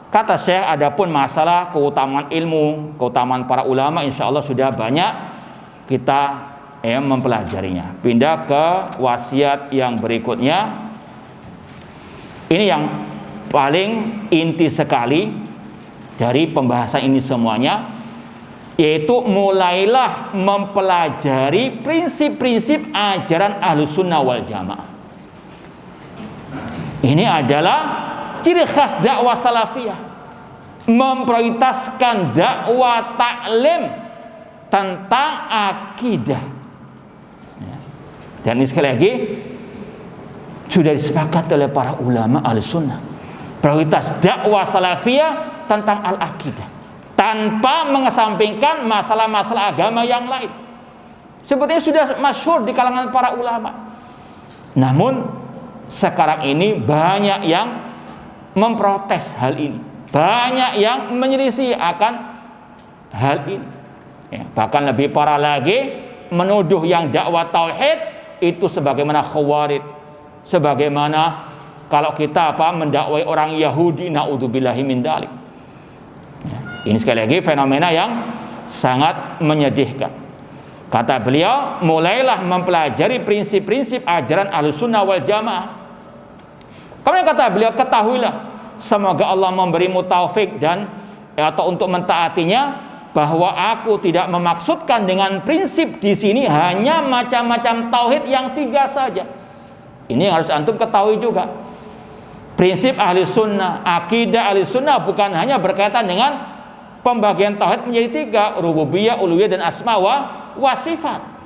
kata Syekh, adapun masalah keutamaan ilmu, keutamaan para ulama, insya Allah sudah banyak kita mempelajarinya. Pindah ke wasiat yang berikutnya. Ini yang paling inti sekali dari pembahasan ini semuanya, yaitu mulailah mempelajari prinsip-prinsip ajaran Ahlussunnah wal Jamaah. Ini adalah ciri khas dakwah salafiyah, memprioritaskan dakwah taklim tentang akidah. Dan ini sekali lagi sudah disepakati oleh para ulama Ahlussunnah, prioritas dakwah salafiyah tentang al-akidah, tanpa mengesampingkan masalah-masalah agama yang lain. Sepertinya sudah masyhur di kalangan para ulama. Namun sekarang ini banyak yang memprotes hal ini, banyak yang menyelisih akan hal ini. Bahkan lebih parah lagi, menuduh yang dakwah tauhid itu sebagaimana khawarij, sebagaimana kalau kita mendakwai orang Yahudi, naudzubillahi min dzalik. Ini sekali lagi fenomena yang sangat menyedihkan. Kata beliau, mulailah mempelajari prinsip-prinsip ajaran Ahlussunnah wal Jamaah. Kemudian kata beliau, ketahuilah, semoga Allah memberimu taufik dan atau untuk mentaatinya, bahwa aku tidak memaksudkan dengan prinsip di sini hanya macam-macam tauhid yang 3 saja. Ini yang harus antum ketahui juga. Prinsip ahli sunnah, akidah ahli sunnah bukan hanya berkaitan dengan pembagian tauhid menjadi 3, rububiyah, uluhiyah, dan asma wa sifat.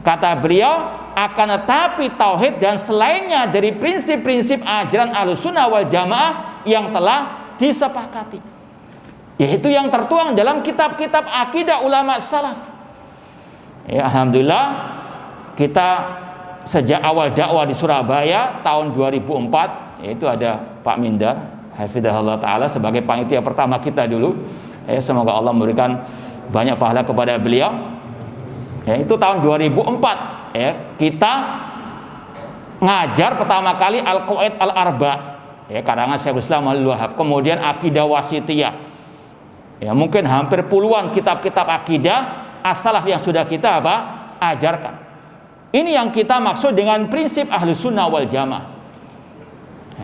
Kata beliau, akan tetapi tauhid dan selainnya dari prinsip-prinsip ajaran ahli sunnah wal jamaah yang telah disepakati, yaitu yang tertuang dalam kitab-kitab akidah ulama salaf. Alhamdulillah, kita sejak awal dakwah di Surabaya tahun 2004, yaitu ada Pak Mindar hafizahullah ta'ala sebagai panitia pertama kita dulu. Semoga Allah memberikan banyak pahala kepada beliau. Itu tahun 2004, kita ngajar pertama kali Al-Qawaid Al-Arba, karangan Syekhul Islam Abdul Wahab. Kemudian akidah wasitiyah. Mungkin hampir puluhan kitab-kitab akidah as-salaf yang sudah kita ajarkan. Ini yang kita maksud dengan prinsip Ahlussunnah wal Jamaah.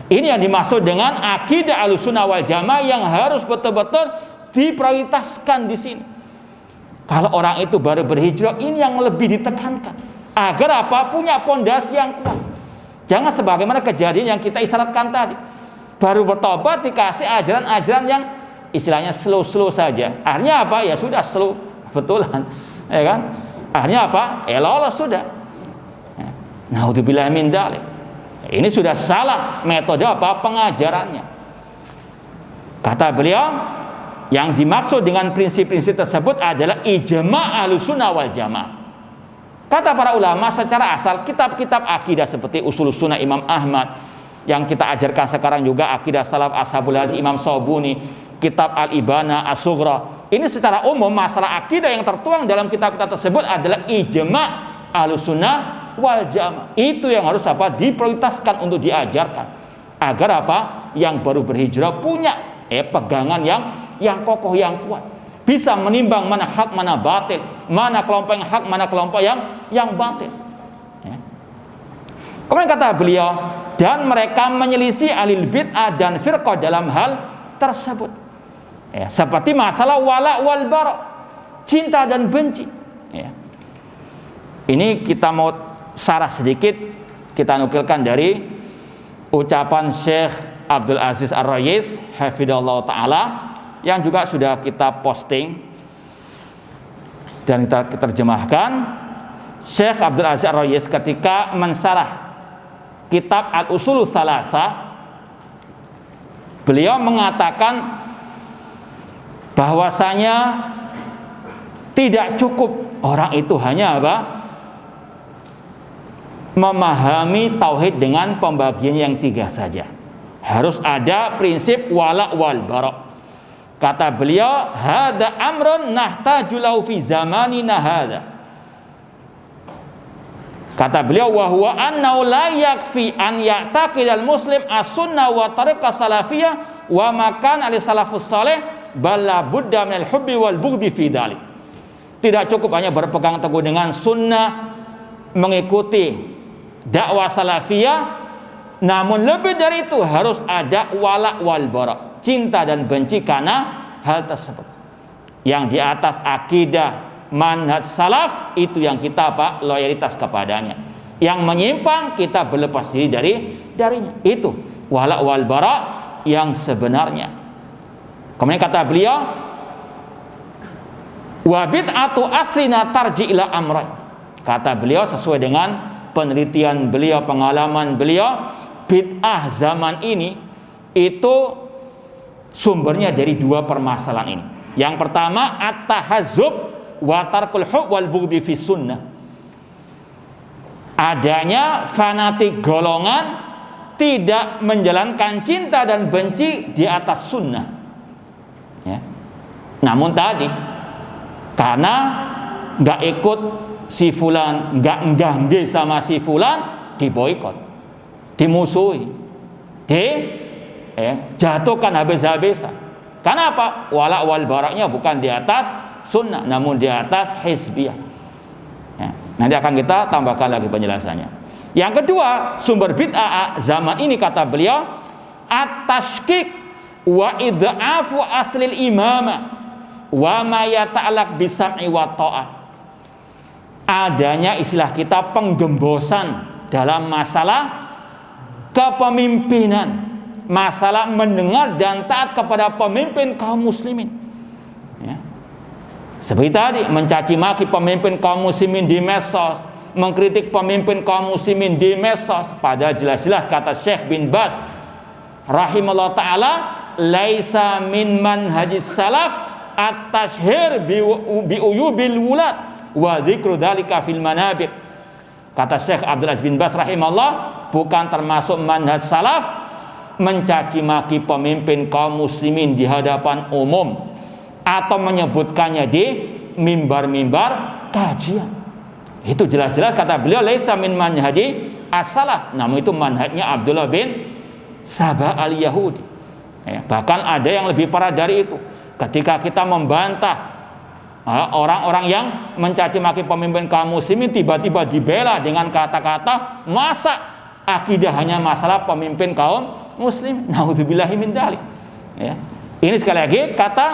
Ini yang dimaksud dengan akidah Ahlussunnah wal Jamaah yang harus betul-betul diprioritaskan di sini. Kalau orang itu baru berhijrah, ini yang lebih ditekankan. Agar apa? Punya pondasi yang kuat. Jangan sebagaimana kejadian yang kita isyaratkan tadi. Baru bertobat dikasih ajaran-ajaran yang istilahnya slow-slow saja. Akhirnya apa? Ya sudah slow, betulan. Ya kan? Akhirnya apa? Ya lolos sudah. Naudzubillah min dzalik. Ini sudah salah metode apa? Pengajarannya. Kata beliau, yang dimaksud dengan prinsip-prinsip tersebut adalah ijma' ahlussunnah wal jamaah. Kata para ulama, secara asal kitab-kitab akidah seperti Ushul Sunnah Imam Ahmad, yang kita ajarkan sekarang juga akidah salaf Ashabul Hadis Imam Sobuni, kitab Al-Ibana As-Sughra, ini secara umum masalah akidah yang tertuang dalam kitab-kitab tersebut adalah ijma' ahlussunnah wal jamaah. Itu yang harus apa? Diprioritaskan untuk diajarkan, agar apa? Yang baru berhijrah punya pegangan yang kokoh, yang kuat, bisa menimbang mana hak mana batil, mana kelompok yang hak mana kelompok yang batil. Kemudian kata beliau, dan mereka menyelisih alil bid'ah dan firqah dalam hal tersebut, seperti masalah wala wal bara, cinta dan benci. Ini kita mau sarah sedikit, kita nukilkan dari ucapan Syekh Abdul Aziz Ar-Rayis hafidhallahu ta'ala, yang juga sudah kita posting dan kita terjemahkan. Syekh Abdul Aziz Ar-Rayis ketika mensarah kitab Al-Ushul Tsalatsa, beliau mengatakan bahwasanya tidak cukup orang itu hanya apa? Memahami tauhid dengan pembagian yang 3 saja. Harus ada prinsip wala wal bara. Kata beliau, hada amrun nahtaju lahu fi zamanina hada. Kata beliau, wa huwa annahu la yakfi an ya'taqidal muslim as-sunnah wa tariqah salafiyah wa makan ali salafus salih, bal la budda minal hubbi wal bughdi fi dzalik. Tidak cukup hanya berpegang teguh dengan sunnah, mengikuti dakwah salafiyah, namun lebih dari itu harus ada wala wal bara, cinta dan benci karena hal tersebut. Yang di atas akidah manhaj salaf itu yang kita apa? Loyalitas kepadanya. Yang menyimpang kita berlepas diri darinya. Itu wala wal bara yang sebenarnya. Kemudian kata beliau, wa bid'atu aslina tarji ila amrayn. Kata beliau sesuai dengan penelitian beliau, pengalaman beliau, bid'ah zaman ini itu sumbernya dari 2 permasalahan ini. Yang pertama, at-tahazzub wa tarkul hub wal bughdi fi sunnah. Adanya fanatik golongan tidak menjalankan cinta dan benci di atas sunnah. Namun tadi karena nggak ikut si fulan, nggak enggah sama si fulan, diboikot, dimusuhi, jatuhkan habis-habisan. Karena apa? Wala wal baraknya bukan di atas sunnah, namun di atas hizbiyah. Nanti akan kita tambahkan lagi penjelasannya. Yang kedua, sumber bid'ah zaman ini kata beliau, at-tashkik wa id'afu aslil imamah wa ma yata'allaq bisam'i wa ta'ah. Adanya istilah kita penggembosan dalam masalah kepemimpinan, masalah mendengar dan taat kepada pemimpin kaum muslimin. Seperti tadi, mencaci maki pemimpin kaum muslimin di medsos, mengkritik pemimpin kaum muslimin di medsos, padahal jelas-jelas kata Syekh bin Baz rahimahullah ta'ala, laisa min manhajis salaf at-tashhir bi uyubil wulad wa dzikru dzalika fil manabir. Kata Syekh Abdul Aziz bin Baz rahimahullah, bukan termasuk manhaj salaf mencaci maki pemimpin kaum muslimin di hadapan umum atau menyebutkannya di mimbar-mimbar kajian. Itu jelas-jelas kata beliau laisa min manhaji as-salaf, namun itu manhajnya Abdullah bin Sabah al-Yahudi. Bahkan ada yang lebih parah dari itu. Ketika kita membantah orang-orang yang mencaci maki pemimpin kaum muslimin, tiba-tiba dibela dengan kata-kata, masa akidah hanya masalah pemimpin kaum muslim? Naudzubillahi min dzalik. Ini sekali lagi kata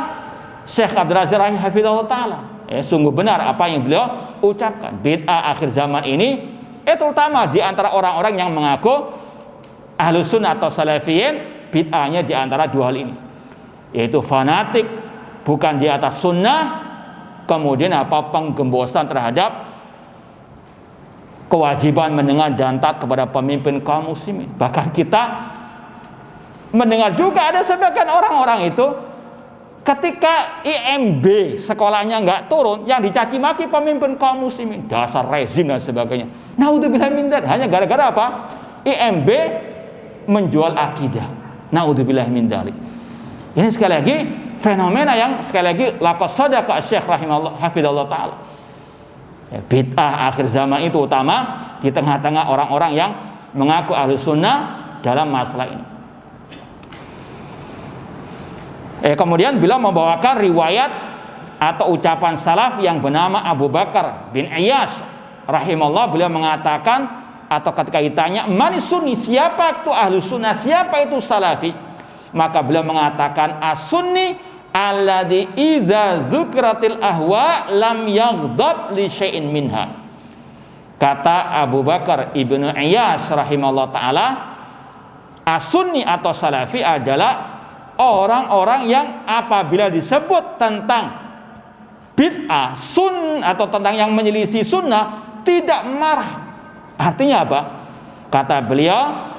Syekh Abdul Aziz hafizahullah ta'ala, sungguh benar apa yang beliau ucapkan. Bid'ah akhir zaman ini terutama di antara orang-orang yang mengaku Ahlus Sunnah atau Salafiyin, bid'ahnya di antara dua hal ini, yaitu fanatik bukan di atas sunnah, kemudian penggembosan terhadap kewajiban mendengar dan taat kepada pemimpin kaum muslimin. Bahkan kita mendengar juga ada sebagian orang-orang itu ketika IMB sekolahnya nggak turun, yang dicaci maki pemimpin kaum muslimin, dasar rezim dan sebagainya. Naudzubillah min dzalik, hanya gara-gara apa? IMB menjual akidah. Naudzubillah min dzalik. Ini sekali lagi fenomena yang sekali lagi laqad sadaqa Syekh rahimahullah hafizallahu taala. Bid'ah akhir zaman itu utama di tengah-tengah orang-orang yang mengaku Ahlus Sunnah dalam masalah ini. Kemudian beliau membawakan riwayat atau ucapan salaf yang bernama Abu Bakar bin Iyas rahimahullah. Beliau mengatakan, atau ketika ditanya manis sunni, siapa itu Ahlus Sunnah, siapa itu salafi, maka beliau mengatakan as-sunni alladzi idza dzukratil ahwa lam yaghdab li syai'in minha. Kata Abu Bakar ibnu Iyas rahimahullah taala, as-sunni atau salafi adalah orang-orang yang apabila disebut tentang bid'ah, atau tentang yang menyelisih sunnah, tidak marah. Artinya apa? Kata beliau,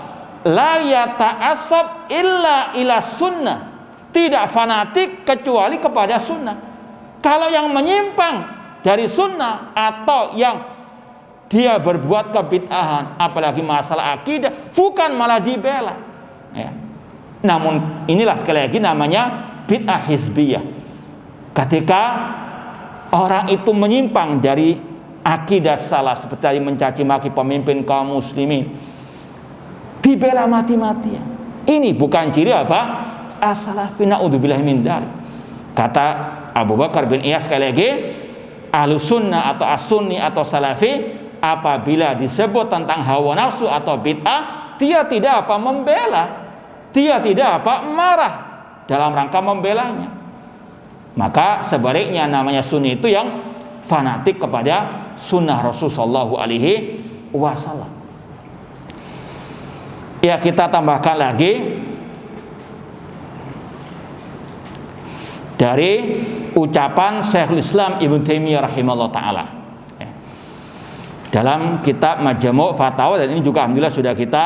la yata'assab illa ila sunnah, tidak fanatik kecuali kepada sunnah. Kalau yang menyimpang dari sunnah atau yang dia berbuat kebid'ahan, apalagi masalah akidah, bukan malah dibela. Namun inilah sekali lagi namanya bid'ah hizbiyah. Ketika orang itu menyimpang dari akidah salah, seperti tadi mencaci maki pemimpin kaum muslimin, dibela mati-matian. Ini bukan ciri apa? As-salafi, naudzubillah min dzalik. Kata Abu Bakar bin Iyas sekali lagi, Ahlus Sunnah atau as-sunni atau salafi apabila disebut tentang hawa nafsu atau bid'ah, dia tidak membela. Dia tidak marah dalam rangka membelanya. Maka sebaliknya namanya sunni itu yang fanatik kepada sunnah Rasulullah SAW. Ya, kita tambahkan lagi dari ucapan Syekhul Islam Ibnu Taimiyah rahimahullah taala dalam kitab Majmu' Fatawa, dan ini juga alhamdulillah sudah kita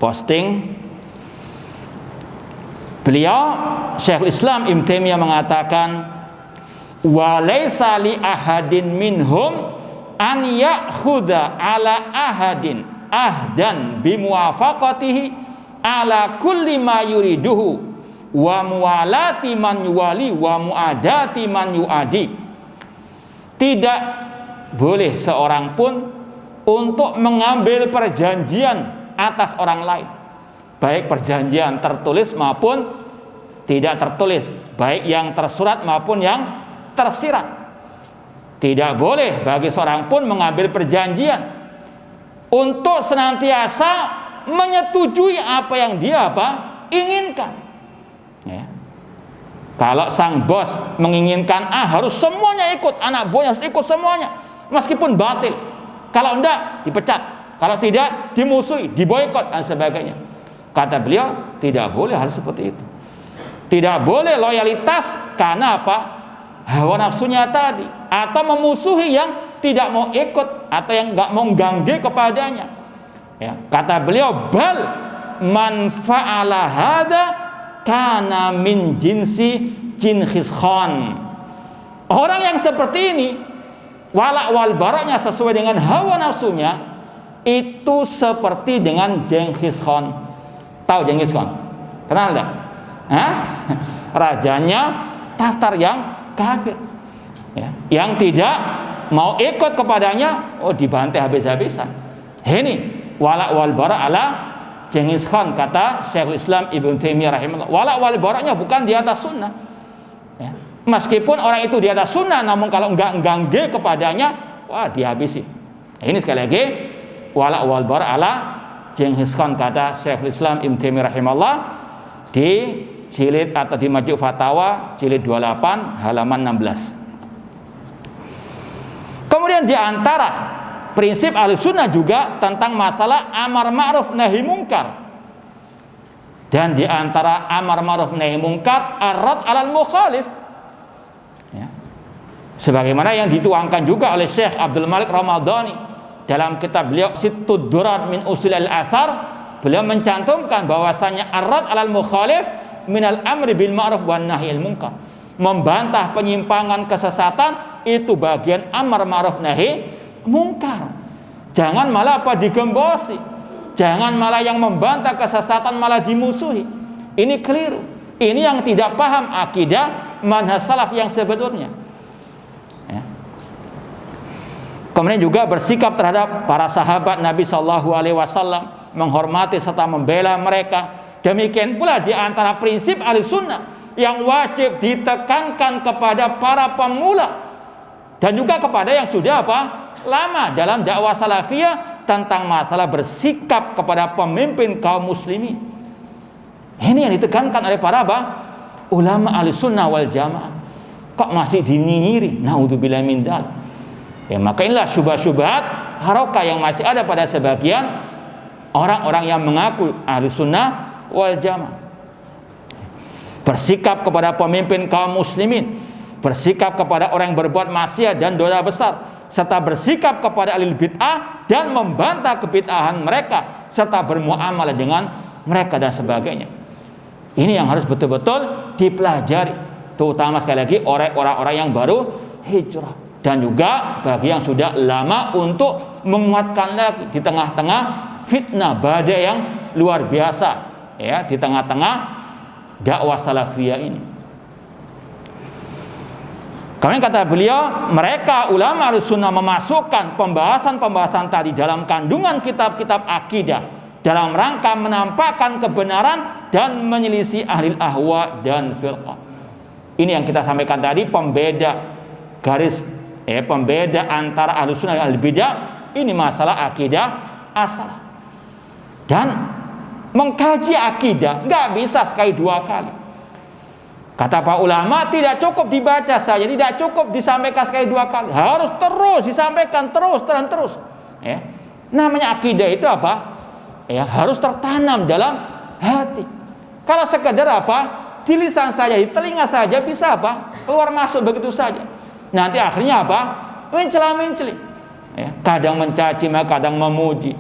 posting. Beliau Syekhul Islam Ibnu Taimiyah mengatakan, wa laisa li ahadin minhum an ya'khudha ala ahadin ahdan bimuwafaqatihi ala kulli ma yuriduhu wa muwalati man yuwali wa muadati man yuadi. Tidak boleh seorang pun untuk mengambil perjanjian atas orang lain, baik perjanjian tertulis maupun tidak tertulis, baik yang tersurat maupun yang tersirat. Tidak boleh bagi seorang pun mengambil perjanjian untuk senantiasa menyetujui apa yang dia inginkan. Kalau sang bos menginginkan harus semuanya ikut, anak buahnya harus ikut semuanya, meskipun batil. Kalau enggak dipecat, kalau tidak dimusuhi, diboikot dan sebagainya. Kata beliau, tidak boleh hal seperti itu. Tidak boleh loyalitas karena hawa nafsunya tadi, atau memusuhi yang tidak mau ikut atau yang enggak mau ganggu kepadanya. Kata beliau, bal man fa'ala hada kana min jinsi jinkhis khan. Orang yang seperti ini wala wal baraknya sesuai dengan hawa nafsunya, itu seperti dengan Genghis Khan. Tahu Genghis Khan? Kenal enggak? Rajanya Tatar yang kafir, yang tidak mau ikut kepadanya, dibantai habis-habisan. Ini wala wal barak ala Genghis Khan, kata Syekhul Islam Ibnu Taimiyah rahimahullah. Wala wal baraknya bukan di atas sunnah. Meskipun orang itu di atas sunnah, namun kalau enggak ganggu kepadanya, dihabisi. Ini sekali lagi wala wal barak ala Genghis Khan, kata Syekhul Islam Ibnu Taimiyah rahimahullah di jilid atau di Majmu' Fatawa jilid 28 halaman 16. Kemudian di antara prinsip Ahlussunnah juga tentang masalah amar ma'ruf nahi mungkar. Dan di antara amar ma'ruf nahi mungkar ar-rad 'alal mukhalif. Ya. Sebagaimana yang dituangkan juga oleh Syekh Abdul Malik Ramadhani dalam kitab beliau Sittud Durar min Usul al-Athar, beliau mencantumkan bahwasanya ar-rad 'alal mukhalif minal amri bil ma'ruf wan nahi anil munkar. Membantah penyimpangan kesesatan itu bagian amar ma'ruf nahi mungkar. Jangan malah digembosi. Jangan malah yang membantah kesesatan malah dimusuhi. Ini keliru. Ini yang tidak paham akidah manhaj salaf yang sebetulnya. Ya. Kemudian juga bersikap terhadap para sahabat Nabi Shallallahu Alaihi Wasallam, menghormati serta membela mereka. Demikian pula di antara prinsip Ahlussunnah yang wajib ditekankan kepada para pemula dan juga kepada yang sudah lama dalam dakwah salafiyah tentang masalah bersikap kepada pemimpin kaum muslimin. Ini yang ditekankan oleh para ulama Ahlussunnah wal Jamaah. Kok masih dinyinyiri? Naudzubillah min dzalik. Ya, maka inilah syubhat-syubhat harokah yang masih ada pada sebagian orang-orang yang mengaku Ahlussunnah wal Jamaah. Bersikap kepada pemimpin kaum muslimin, bersikap kepada orang yang berbuat maksiat dan dosa besar, serta bersikap kepada ahli bid'ah dan membantah kebid'ahan mereka, serta bermuamalah dengan mereka dan sebagainya. Ini yang harus betul-betul dipelajari, terutama sekali lagi orang-orang yang baru hijrah, dan juga bagi yang sudah lama untuk menguatkan lagi di tengah-tengah fitnah badai yang luar biasa, ya, di tengah-tengah dakwah salafiyah ini. Kemudian kata beliau, mereka ulama Ahlussunnah memasukkan pembahasan-pembahasan tadi dalam kandungan kitab-kitab akidah dalam rangka menampakkan kebenaran dan menyelisih ahli ahwa dan firqah. Ini yang kita sampaikan tadi, pembeda garis, pembeda antara Ahlussunnah dan al-bidah. Ini masalah akidah asal. Dan mengkaji akidah nggak bisa sekali dua kali. Kata para ulama, tidak cukup dibaca saja, tidak cukup disampaikan sekali dua kali, harus terus disampaikan, terus dan terus. Ya. Namanya akidah itu Ya, harus tertanam dalam hati. Kalau sekedar di lisan saja, di telinga saja bisa keluar masuk begitu saja. Nanti akhirnya mencela-menceli. Ya. Kadang mencaci, kadang memuji.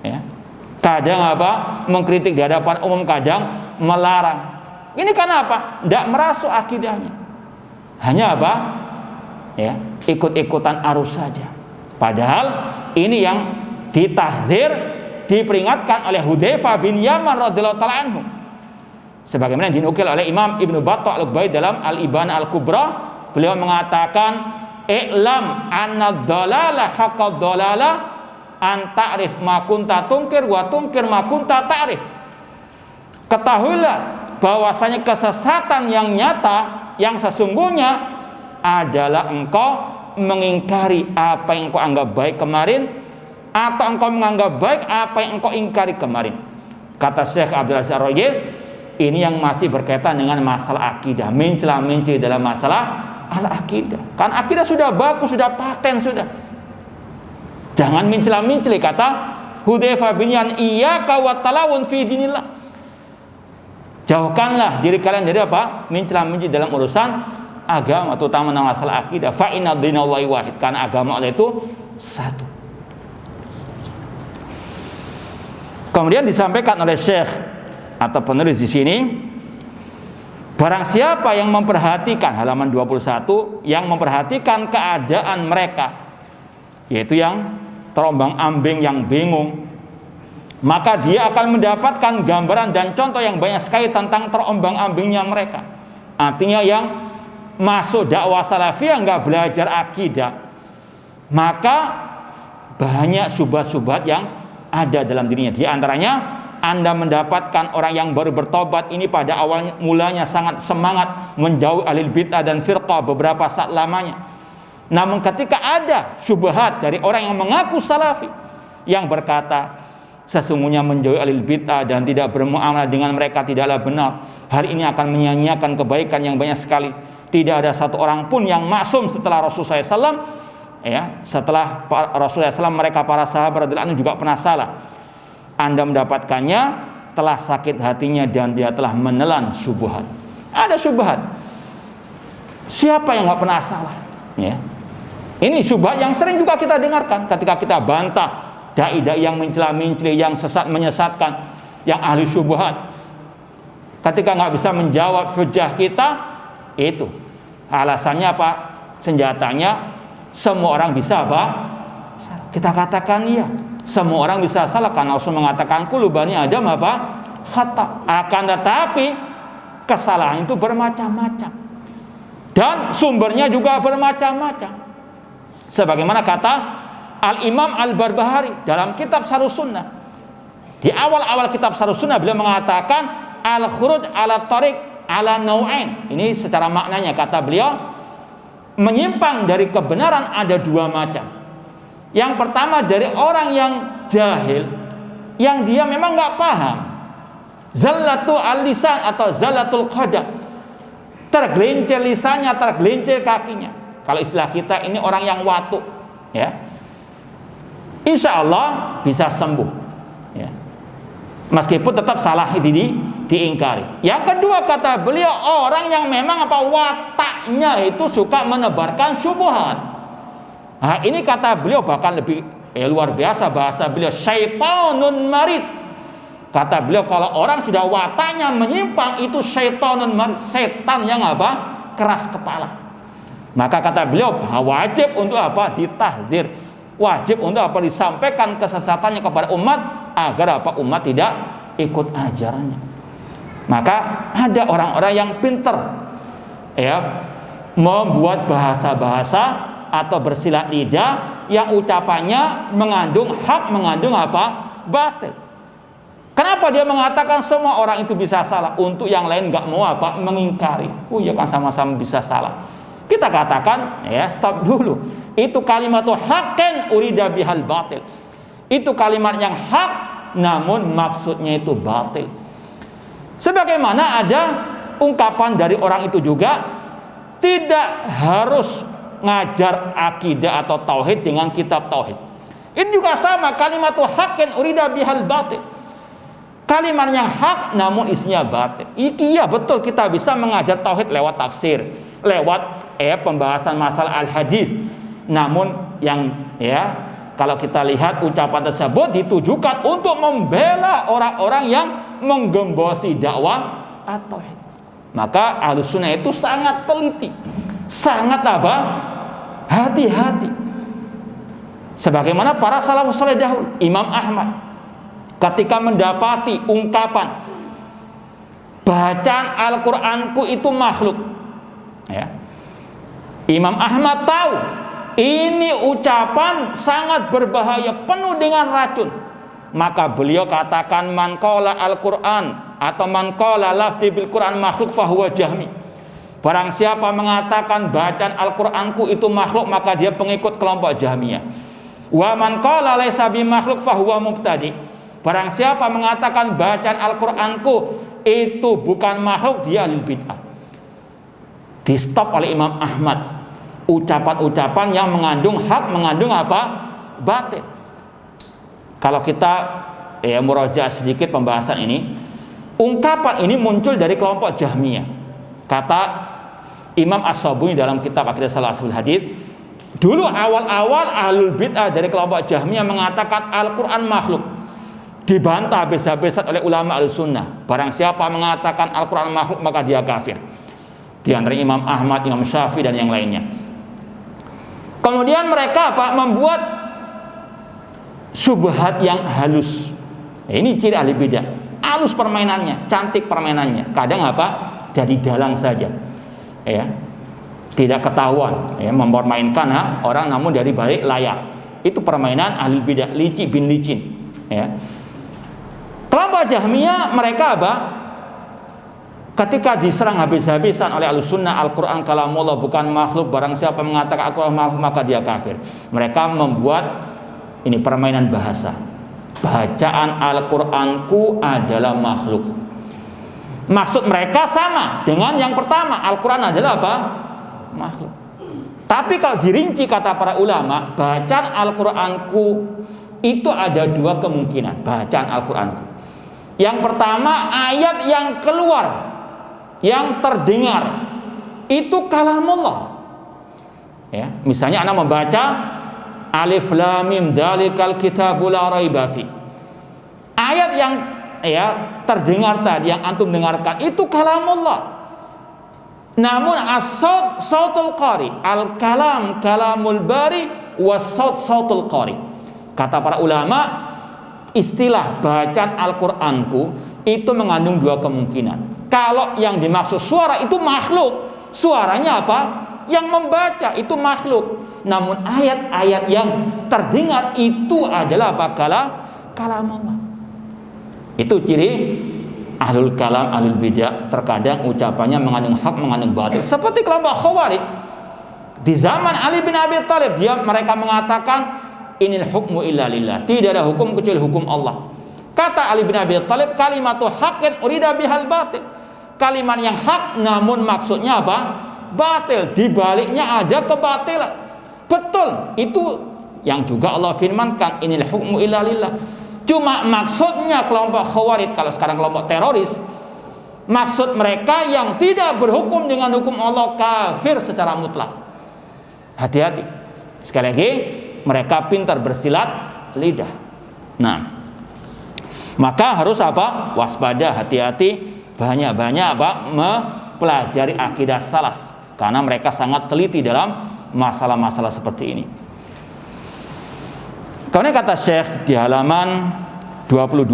Ya. Kadang mengkritik di hadapan umum, kadang melarang. Ini karena tidak merasuk akidahnya. Hanya Ya, ikut-ikutan arus saja. Padahal ini yang ditahdzir, diperingatkan oleh Hudzaifah bin Yaman radhiyallahu ta'ala anhu. Sebagaimana dinukil oleh Imam Ibnu Battah al-Ubaid dalam Al-Ibanah Al-Kubra, beliau mengatakan, "I'lam anna dhalala haqqad dhalala an ta'rif ma kunta tunkir wa tunkir ma kunta ta'rif." Ketahuilah bahwasanya kesesatan yang nyata, yang sesungguhnya adalah engkau mengingkari apa yang engkau anggap baik kemarin, atau engkau menganggap baik apa yang engkau ingkari kemarin. Kata Syekh Abdul Aziz Ar-Rayis, ini yang masih berkaitan dengan masalah akidah, mencela-mencela dalam masalah al-akidah. Kan akidah sudah bagus, sudah paten, sudah. Jangan mencela-mencela, kata Hudzaifah bin Yaman, iyyaka wa talawun fi dinillah. Jauhkanlah diri kalian dari mencela-mencela dalam urusan agama, terutama dalam masalah akidah. Fa inna dinallahi wahid, karena agama Allah itu satu. Kemudian disampaikan oleh Syekh atau penulis di sini, barang siapa yang memperhatikan, halaman 21, yang memperhatikan keadaan mereka, yaitu yang terombang-ambing, yang bingung, maka dia akan mendapatkan gambaran dan contoh yang banyak sekali tentang terombang-ambingnya mereka. Artinya yang masuk dakwah salafiyah nggak belajar akidah, maka banyak syubhat-syubhat yang ada dalam dirinya. Di antaranya, Anda mendapatkan orang yang baru bertobat ini pada awal mulanya sangat semangat menjauhi ahli bid'ah dan firqah beberapa saat lamanya. Namun ketika ada syubhat dari orang yang mengaku salafi, yang berkata sesungguhnya menjauhi ahli bid'ah dan tidak bermuamalah dengan mereka tidaklah benar, hal ini akan menyia-nyiakan kebaikan yang banyak sekali. Tidak ada satu orang pun yang maksum setelah Rasulullah SAW, ya, setelah Rasulullah SAW, mereka para sahabat radhiyallahu anhu juga pernah salah. Anda mendapatkannya telah sakit hatinya dan dia telah menelan syubhat. Ada syubhat. Siapa yang nggak pernah salah? Ya. Ini syubhat yang sering juga kita dengarkan ketika kita bantah dai-dai yang mencela-mencela, yang sesat menyesatkan, yang ahli syubhat. Ketika nggak bisa menjawab hujah kita, itu alasannya apa? Senjatanya semua orang bisa apa? Kita katakan iya, semua orang bisa salah karena Rasul mengatakan kullu bani Adam apa? Khata. Akan tetapi kesalahan itu bermacam-macam dan sumbernya juga bermacam-macam. Sebagaimana kata Al-Imam Al-Barbahari dalam kitab Syarh Sunnah. Di awal-awal kitab Syarh Sunnah beliau mengatakan al-khuruj ala tariq ala nau'ain. Ini secara maknanya kata beliau, menyimpang dari kebenaran ada dua macam. Yang pertama dari orang yang jahil, yang dia memang nggak paham. Zallatu al-lisan atau zallatul qadam. Tergelincir lisannya, tergelincir kakinya. Kalau istilah kita ini orang yang watu, ya. Insya Allah bisa sembuh, ya. Meskipun tetap salah diingkari. Yang kedua kata beliau, orang yang memang wataknya itu suka menebarkan syubhat. Nah, ini kata beliau bahkan lebih luar biasa bahasa beliau, syaitanun marid. Kata beliau kalau orang sudah wataknya menyimpang itu syaitanun marid, setan yang keras kepala. Maka kata beliau wajib untuk ditahdzir, wajib untuk disampaikan kesesatannya kepada umat agar umat tidak ikut ajarannya. Maka ada orang-orang yang pinter, ya, membuat bahasa-bahasa atau bersilat lidah yang ucapannya mengandung hak, mengandung batil. Kenapa dia mengatakan semua orang itu bisa salah, untuk yang lain nggak mau mengingkari? Oh ya kan sama-sama bisa salah. Kita katakan, ya, stop dulu. Itu kalimat haqqan urida bihal batil. Itu kalimat yang hak namun maksudnya itu batil. Sebagaimana ada ungkapan dari orang itu juga, tidak harus ngajar akidah atau tauhid dengan kitab tauhid. Ini juga sama, kalimat haqqan urida bihal batil. Kalimat yang hak namun isinya batil. Iya betul, kita bisa mengajar tauhid lewat tafsir, lewat pembahasan masalah al-hadis. Namun yang kalau kita lihat ucapan tersebut ditujukan untuk membela orang-orang yang menggembosi dakwah atau maka Ahlus Sunnah itu sangat teliti, sangat hati-hati. Sebagaimana para salafus saleh dahulu, Imam Ahmad ketika mendapati ungkapan bacaan Al-Qur'anku itu makhluk, ya, Imam Ahmad tahu ini ucapan sangat berbahaya, penuh dengan racun. Maka beliau katakan man qala Al-Qur'an atau man qala lafzi bil Qur'an makhluk fahuwa jahmi. Barang siapa mengatakan bacaan Al-Qur'anku itu makhluk, maka dia pengikut kelompok Jahmiyah. Wa man qala laisa bi makhluk fahuwa mubtadi. Barang siapa mengatakan bacaan Al-Qur'anku itu bukan makhluk, dia ahli bid'ah. Di stop oleh Imam Ahmad ucapan-ucapan yang mengandung hak, mengandung batil. Kalau kita murajaah sedikit pembahasan ini, ungkapan ini muncul dari kelompok Jahmiyah. Kata Imam As-Sabuni dalam kitab Aqidah Salasul Hadits, dulu awal-awal ahlul bid'ah dari kelompok Jahmiyah mengatakan Al-Qur'an makhluk. Dibantah habis-habisan oleh ulama Ahlussunnah. Barang siapa mengatakan Al-Qur'an makhluk maka dia kafir. Di antara Imam Ahmad, Imam Syafi'i dan yang lainnya. Kemudian mereka membuat syubhat yang halus. Ini ciri ahli bidah. Halus permainannya, cantik permainannya. Kadang jadi dalang saja. Ya. Tidak ketahuan, mempermainkan orang namun dari balik layar. Itu permainan ahli bidah, licik bin licin. Ya. Kelompok Jahmiyah mereka ketika diserang habis-habisan oleh Ahlussunnah, Al-Quran kalamullah bukan makhluk, barang siapa mengatakan Al-Quran makhluk maka dia kafir. Mereka membuat ini permainan bahasa. Bacaan Al-Quranku adalah makhluk. Maksud mereka sama dengan yang pertama, Al-Quran adalah makhluk. Tapi kalau dirinci kata para ulama, bacaan Al-Qur'anku itu ada dua kemungkinan bacaan Al-Qur'anku. Yang pertama, ayat yang keluar, yang terdengar itu kalamullah. Ya, misalnya anak membaca Alif Lam Mim Dzalikal Kitabu La Raiba Fi. Ayat yang terdengar tadi, yang antum dengarkan itu kalamullah. Namun as-saut sautul qari, al-kalam kalamul bari, was-saut sautul qari. Kata para ulama, istilah bacaan Al-Qur'anku itu mengandung dua kemungkinan. Kalau yang dimaksud suara itu makhluk, suaranya apa? Yang membaca itu makhluk. Namun ayat-ayat yang terdengar itu adalah kalam Allah. Itu ciri ahlul kalam, ahlul bidah. Terkadang ucapannya mengandung hak, mengandung batil. Seperti kelompok Khawarij. Di zaman Ali bin Abi Thalib, mereka mengatakan inil hukmu illa lillah. Tidak ada hukum kecuali hukum Allah. Kata Ali bin Abi Thalib, kalimatu haqqin urida bihal batil. Kalimat yang hak namun maksudnya apa? Batil. Di baliknya ada kebatilan. Betul, itu yang juga Allah firmankan, inil hukmu illa lillah. Cuma maksudnya kelompok Khawarij, kalau sekarang kelompok teroris, maksud mereka yang tidak berhukum dengan hukum Allah kafir secara mutlak. Hati-hati. Sekali lagi, mereka pintar bersilat lidah. Nah, maka harus apa? Waspada, hati-hati, banyak-banyak mempelajari akidah salaf, karena mereka sangat teliti dalam masalah-masalah seperti ini. Kemudian kata Syekh di halaman 22,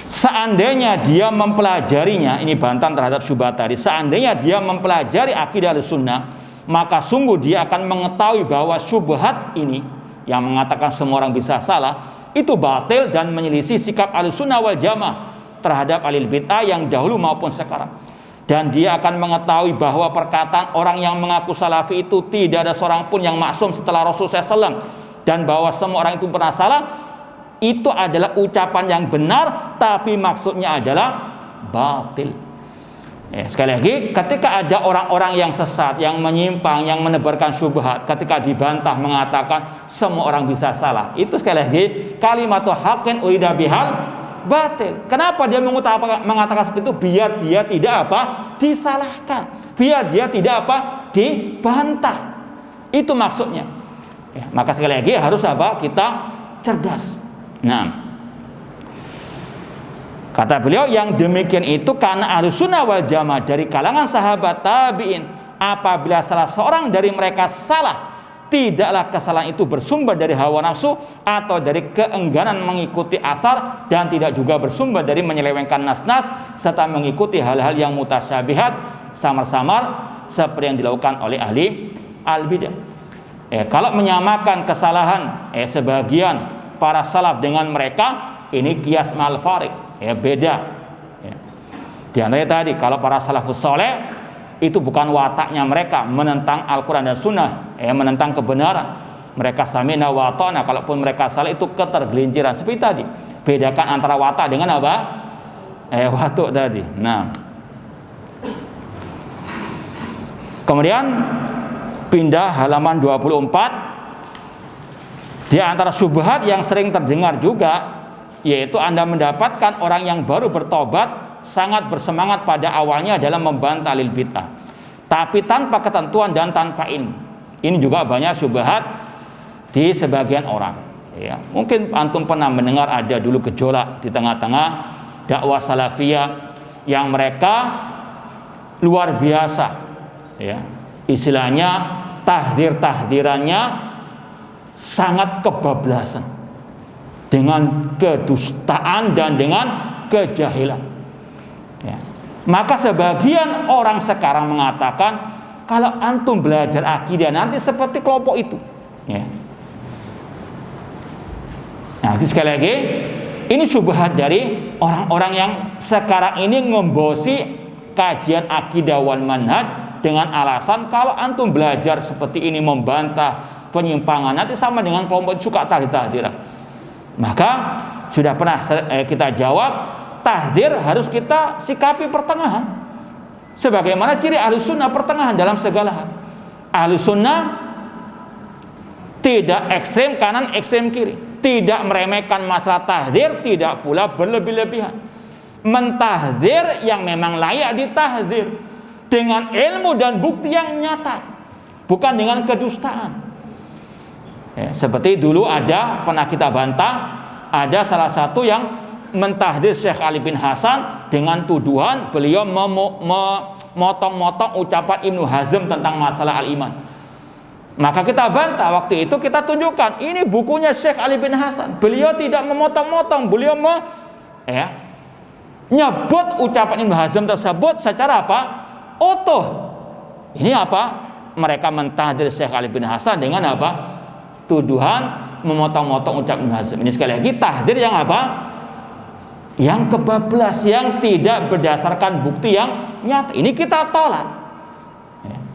seandainya dia mempelajarinya, ini bantahan terhadap syubhat tadi, seandainya dia mempelajari akidah Ahlussunnah, maka sungguh dia akan mengetahui bahwa syubhat ini yang mengatakan semua orang bisa salah itu batil dan menyelisih sikap Ahlussunnah wal Jamaah terhadap ahlul bid'ah yang dahulu maupun sekarang. Dan dia akan mengetahui bahwa perkataan orang yang mengaku salafi itu tidak ada seorang pun yang maksum setelah Rasulullah SAW, dan bahwa semua orang itu pernah salah, itu adalah ucapan yang benar tapi maksudnya adalah batil. Sekali lagi, ketika ada orang-orang yang sesat, yang menyimpang, yang menebarkan syubhat, ketika dibantah mengatakan semua orang bisa salah, itu sekali lagi kalimatu haqqin urida bihal batil. Kenapa dia mengatakan seperti itu? Biar dia tidak disalahkan, biar dia tidak dibantah. Itu maksudnya. Maka sekali lagi harus kita cerdas. Nah, kata beliau, yang demikian itu karena Ahlussunnah wal Jamaah dari kalangan sahabat tabi'in, apabila salah seorang dari mereka salah, tidaklah kesalahan itu bersumber dari hawa nafsu atau dari keengganan mengikuti athar, dan tidak juga bersumber dari menyelewengkan nas-nas serta mengikuti hal-hal yang mutasyabihat samar-samar seperti yang dilakukan oleh ahli al-bidah. Kalau menyamakan kesalahan sebagian para salaf dengan mereka, ini qiyas ma'al fariq, beda. Di antaranya tadi, kalau para salafus soleh itu bukan wataknya mereka menentang Al-Quran dan Sunnah, menentang kebenaran. Mereka sami'na wa ata'na, kalaupun mereka salah itu ketergelinciran. Seperti tadi, bedakan antara watak dengan apa? Watuk tadi. Nah, kemudian pindah halaman 24. Di antara syubhat yang sering terdengar juga, yaitu Anda mendapatkan orang yang baru bertobat sangat bersemangat pada awalnya dalam membantah ahlul bid'ah, tapi tanpa ketentuan dan tanpa ilmu. Ini juga banyak syubhat di sebagian orang. Mungkin antum pernah mendengar ada dulu gejolak di tengah-tengah dakwah salafiyah yang mereka luar biasa. Istilahnya tahdir-tahdirannya sangat kebablasan, dengan kedustaan dan dengan kejahilan. Maka sebagian orang sekarang mengatakan, kalau antum belajar akidah nanti seperti kelompok itu. Nah, sekali lagi, ini syubhat dari orang-orang yang sekarang ini ngembosi kajian akidah wal manhaj dengan alasan kalau antum belajar seperti ini membantah penyimpangan nanti sama dengan kelompok suka tahdir-tahdiran. Maka sudah pernah kita jawab, tahdir harus kita sikapi pertengahan. Sebagaimana ciri Ahlus Sunnah pertengahan dalam segala hal. Ahlus Sunnah tidak ekstrem kanan, ekstrem kiri, tidak meremehkan masalah tahdzir, tidak pula berlebih-lebihan. Mentahdzir yang memang layak ditahdzir dengan ilmu dan bukti yang nyata, bukan dengan kedustaan. Seperti dulu pernah kita bantah, ada salah satu yang mentahdir Syekh Ali bin Hasan dengan tuduhan beliau memotong-motong ucapan Ibnu Hazm tentang masalah al-iman. Maka kita bantah, waktu itu kita tunjukkan ini bukunya Syekh Ali bin Hasan. Beliau tidak memotong-motong, beliau nyebut ucapan Ibnu Hazm tersebut secara utuh. Ini mereka mentahdir Syekh Ali bin Hasan dengan tuduhan memotong-motong ucapan Ibnu Hazm. Ini sekali lagi tahdir yang yang kebablas, yang tidak berdasarkan bukti yang nyata. Ini kita tolak.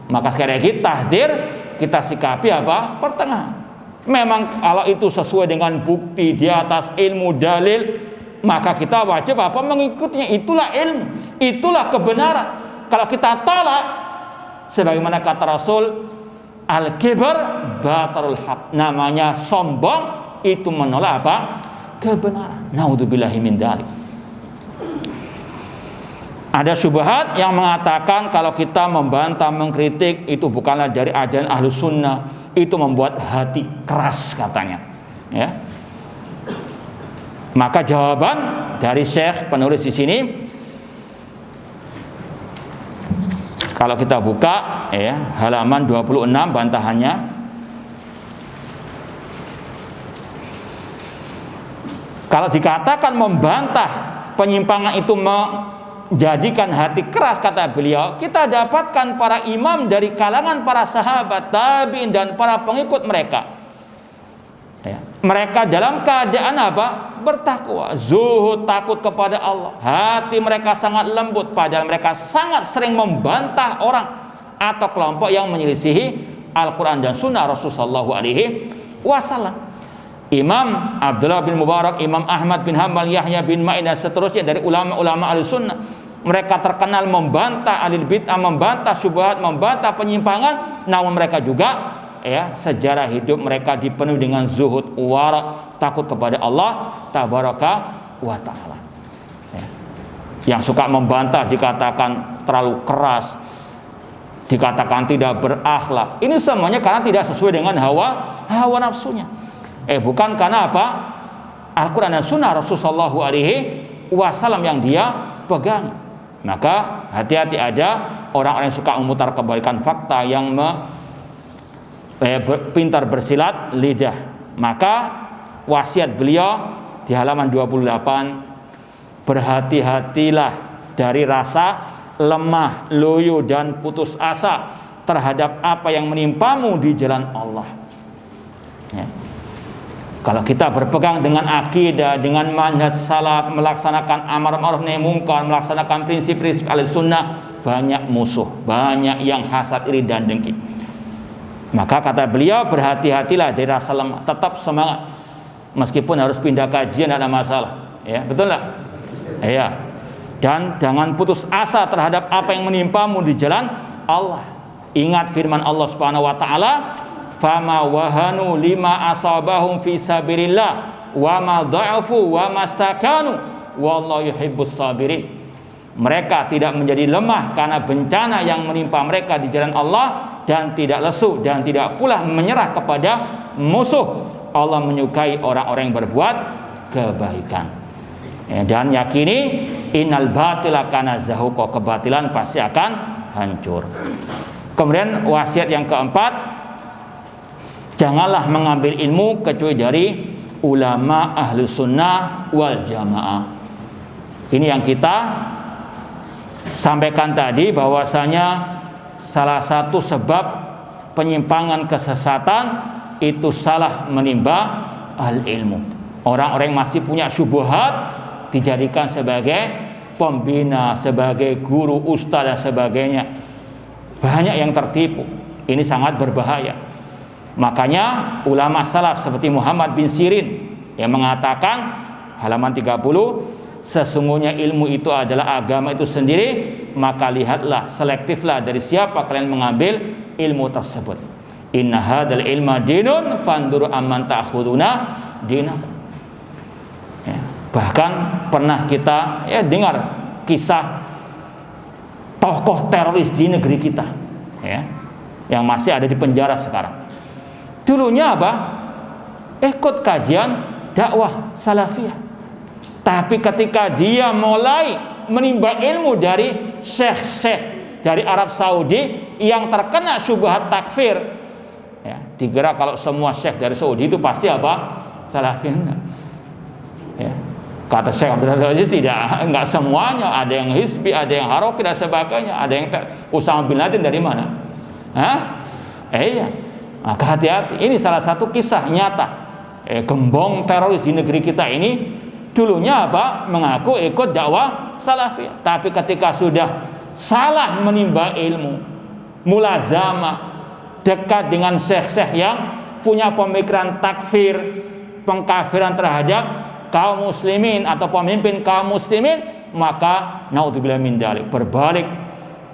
Maka sekali lagi tahdir kita sikapi pertengahan. Memang kalau itu sesuai dengan bukti di atas ilmu dalil, maka kita wajib mengikutinya. Itulah ilmu, itulah kebenaran. Kalau kita tolak, sebagaimana kata Rasul, al-kibr batarul haq, namanya sombong, itu menolak kebenaran. Naudzubillahi min dzalik. Ada syubhat yang mengatakan kalau kita membantah, mengkritik itu bukanlah dari ajaran Ahlus Sunnah, itu membuat hati keras katanya. Ya. Maka jawaban dari Syekh penulis di sini, kalau kita buka halaman 26 bantahannya, kalau dikatakan membantah penyimpangan itu menjadikan hati keras, kata beliau, kita dapatkan para imam dari kalangan para sahabat, tabi'in dan para pengikut mereka. Mereka dalam keadaan bertakwa, zuhud, takut kepada Allah. Hati mereka sangat lembut, padahal mereka sangat sering membantah orang atau kelompok yang menyelisihi Al-Quran dan Sunnah Rasulullah SAW. Imam Abdullah bin Mubarak, Imam Ahmad bin Hanbal, Yahya bin Ma'in dan seterusnya dari ulama-ulama Ahlus Sunnah, mereka terkenal membantah ahlul bid'ah, membantah syubhat, membantah penyimpangan. Namun mereka juga sejarah hidup mereka dipenuhi dengan zuhud, wara, takut kepada Allah tabaraka wa ta'ala. Yang suka membantah dikatakan terlalu keras, dikatakan tidak berakhlak. Ini semuanya karena tidak sesuai dengan hawa nafsunya. Bukan karena Al-Quran dan Sunnah Rasulullah SAW yang dia pegang. Maka hati-hati, ada orang-orang yang suka memutar kebalikan fakta, yang pintar bersilat lidah. Maka wasiat beliau di halaman 28, berhati-hatilah dari rasa lemah, loyo dan putus asa terhadap apa yang menimpamu di jalan Allah. Kalau kita berpegang dengan akidah, dengan manhaj salaf, melaksanakan amar ma'ruf nahi munkar, melaksanakan prinsip-prinsip Ahlus Sunnah, banyak musuh, banyak yang hasad, iri dan dengki. Maka kata beliau, berhati-hatilah dari rasa lemah, tetap semangat meskipun harus pindah kajian, ada masalah. Betul enggak? Dan jangan putus asa terhadap apa yang menimpamu di jalan Allah. Ingat firman Allah Subhanahu wa taala, fama wahanu lima asabahum fi sabilillah wa ma dha'afu wa mastakanu wallahu yuhibbus sabirin. Mereka tidak menjadi lemah karena bencana yang menimpa mereka di jalan Allah, dan tidak lesu dan tidak pula menyerah kepada musuh. Allah menyukai orang-orang yang berbuat kebaikan. Dan yakini innal batila kana zahuqa, kebatilan pasti akan hancur. Kemudian wasiat yang keempat, janganlah mengambil ilmu kecuali dari ulama Ahlus Sunnah wal Jamaah. Ini yang kita sampaikan tadi, bahwasanya salah satu sebab penyimpangan kesesatan itu salah menimba ahli ilmu. Orang-orang yang masih punya syubhat dijadikan sebagai pembina, sebagai guru, ustaz dan sebagainya. Banyak yang tertipu. Ini sangat berbahaya. Makanya ulama salaf seperti Muhammad bin Sirin yang mengatakan, halaman 30, sesungguhnya ilmu itu adalah agama itu sendiri, maka lihatlah, selektiflah dari siapa kalian mengambil ilmu tersebut. Inna hadzal ilma dinun fanduru amman ta'khuduna dinakum. Ya, bahkan pernah kita dengar kisah tokoh teroris di negeri kita, ya, yang masih ada di penjara sekarang. Dulunya apa? Ikut kajian dakwah salafiyah. Tapi ketika dia mulai menimba ilmu dari syekh-syekh dari Arab Saudi yang terkena syubhat takfir, ya, dikira kalau semua syekh dari Saudi itu pasti apa? Salafi. Ya. Kata Syekh Abdul Aziz, enggak semuanya, ada yang hizbi, ada yang haroki dan sebagainya, ada yang Usama bin Laden dari mana? Iya. Maka hati-hati, ini salah satu kisah nyata. Gembong teroris di negeri kita ini dulunya apa? Mengaku ikut dakwah salafiyah, tapi ketika sudah salah menimba ilmu, mulazamah, dekat dengan syekh-syekh yang punya pemikiran takfir, pengkafiran terhadap kaum muslimin atau pemimpin kaum muslimin, maka naudzubillah min dzalik, berbalik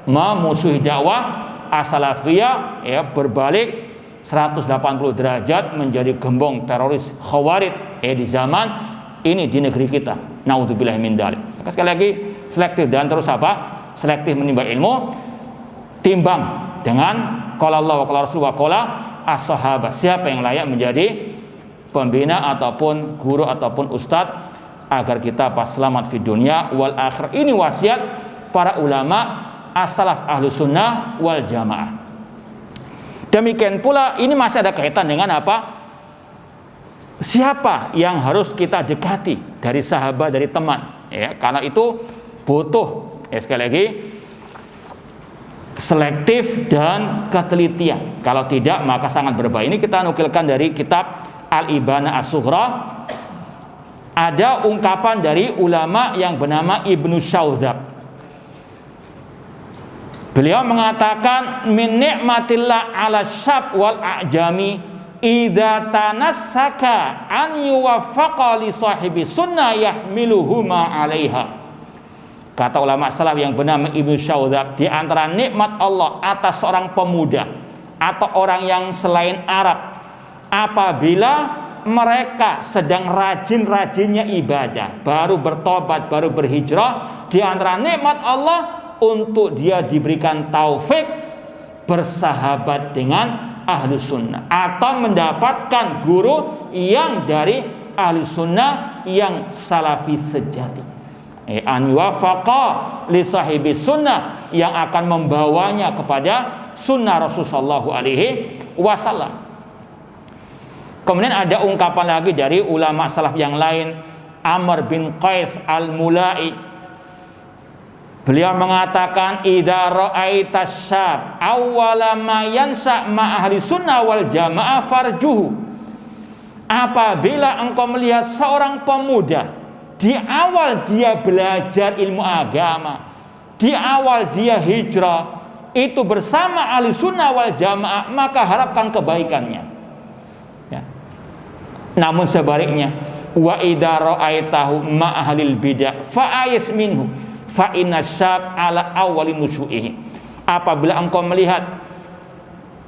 memusuhi dakwah as-salafiyah, ya, berbalik 180 derajat menjadi gembong teroris khawarij di zaman ini di negeri kita. Naudzubillah min dzalik. Maka sekali lagi selektif dan terus apa? Selektif menimba ilmu, timbang dengan qala Allah wa qala Rasul wa qala as-sahabah. Siapa yang layak menjadi pembina ataupun guru ataupun ustadz agar kita pas selamat di dunia wal akhir. Ini wasiat para ulama as-salaf ahlu sunnah wal jamaah. Demikian pula ini masih ada kaitan dengan apa? Siapa yang harus kita dekati dari sahabat, dari teman, ya, karena itu butuh, ya, sekali lagi selektif dan ketelitian. Kalau tidak maka sangat berbahaya. Ini kita nukilkan dari kitab Al-Ibana As-Sughra. Ada ungkapan dari ulama yang bernama Ibnu Syaudzab. Beliau mengatakan min ni'matillah 'ala syab wal a'jami idza tanassaka an yuwaffaqa li sahibi sunnah yahmiluhuma 'alaiha. Kata ulama salaf yang bernama Ibnu Syaudzab, di antara nikmat Allah atas seorang pemuda atau orang yang selain Arab apabila mereka sedang rajin-rajinnya ibadah, baru bertobat, baru berhijrah, di antara nikmat Allah untuk dia diberikan taufik bersahabat dengan ahlu sunnah atau mendapatkan guru yang dari ahlu sunnah yang salafi sejati, an wafaqa li sahibi sunnah, yang akan membawanya kepada sunnah Rasulullah SAW. Kemudian ada ungkapan lagi dari ulama salaf yang lain, Amr bin Qais al-Mulai. Beliau mengatakan idza ra'aita syab awwala ma yansa ma ahli sunnah wal jamaah farjuhu. Apabila engkau melihat seorang pemuda di awal dia belajar ilmu agama, di awal dia hijrah itu bersama ahli sunnah wal jamaah, maka harapkan kebaikannya. Ya. Namun sebaliknya, wa idza ra'aitahu ma ahlil bidah fa'ayis minhu fa inna syab ala awwali nusyu'ihi. Apabila engkau melihat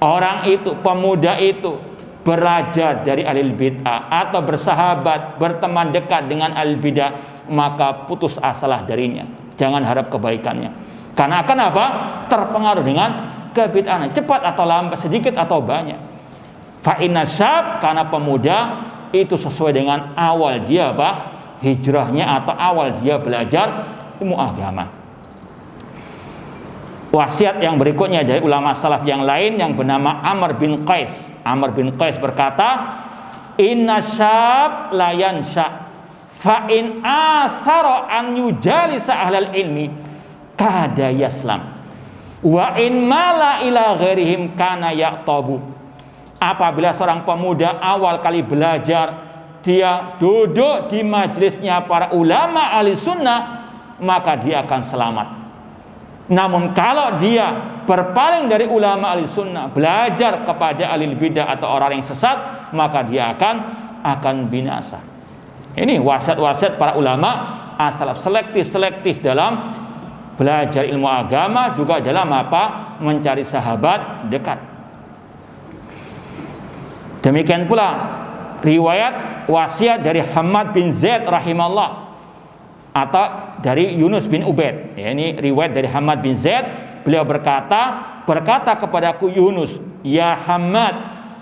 orang itu, pemuda itu belajar dari ahli bid'ah atau bersahabat, berteman dekat dengan ahli bid'ah, maka putus asalah darinya, jangan harap kebaikannya. Karena akan apa? Terpengaruh dengan kebid'ahan, cepat atau lambat, sedikit atau banyak. Fa inna syab, karena pemuda itu sesuai dengan awal dia apa? Hijrahnya atau awal dia belajar ilmu agama. Wasiat yang berikutnya dari ulama salaf yang lain yang bernama Amr bin Qais. Amr bin Qais berkata, inna syab la yansha fa in athara an yujalisa ahlal ilmi kada yaslam wa in mala ila ghairihim kana yaqtabu. Apabila seorang pemuda awal kali belajar, dia duduk di majelisnya para ulama ahli sunnah, maka dia akan selamat. Namun kalau dia berpaling dari ulama ahli sunnah, belajar kepada ahli bidah atau orang yang sesat, maka dia akan binasa. Ini wasiat-wasiat para ulama As-salaf selektif dalam belajar ilmu agama, juga dalam apa? Mencari sahabat dekat. Demikian pula riwayat wasiat dari Hammad bin Zaid rahimahullah atau dari Yunus bin Ubaid. Ya, ini riwayat dari Hammad bin Zaid. Beliau berkata kepadaku Yunus, ya Hammad,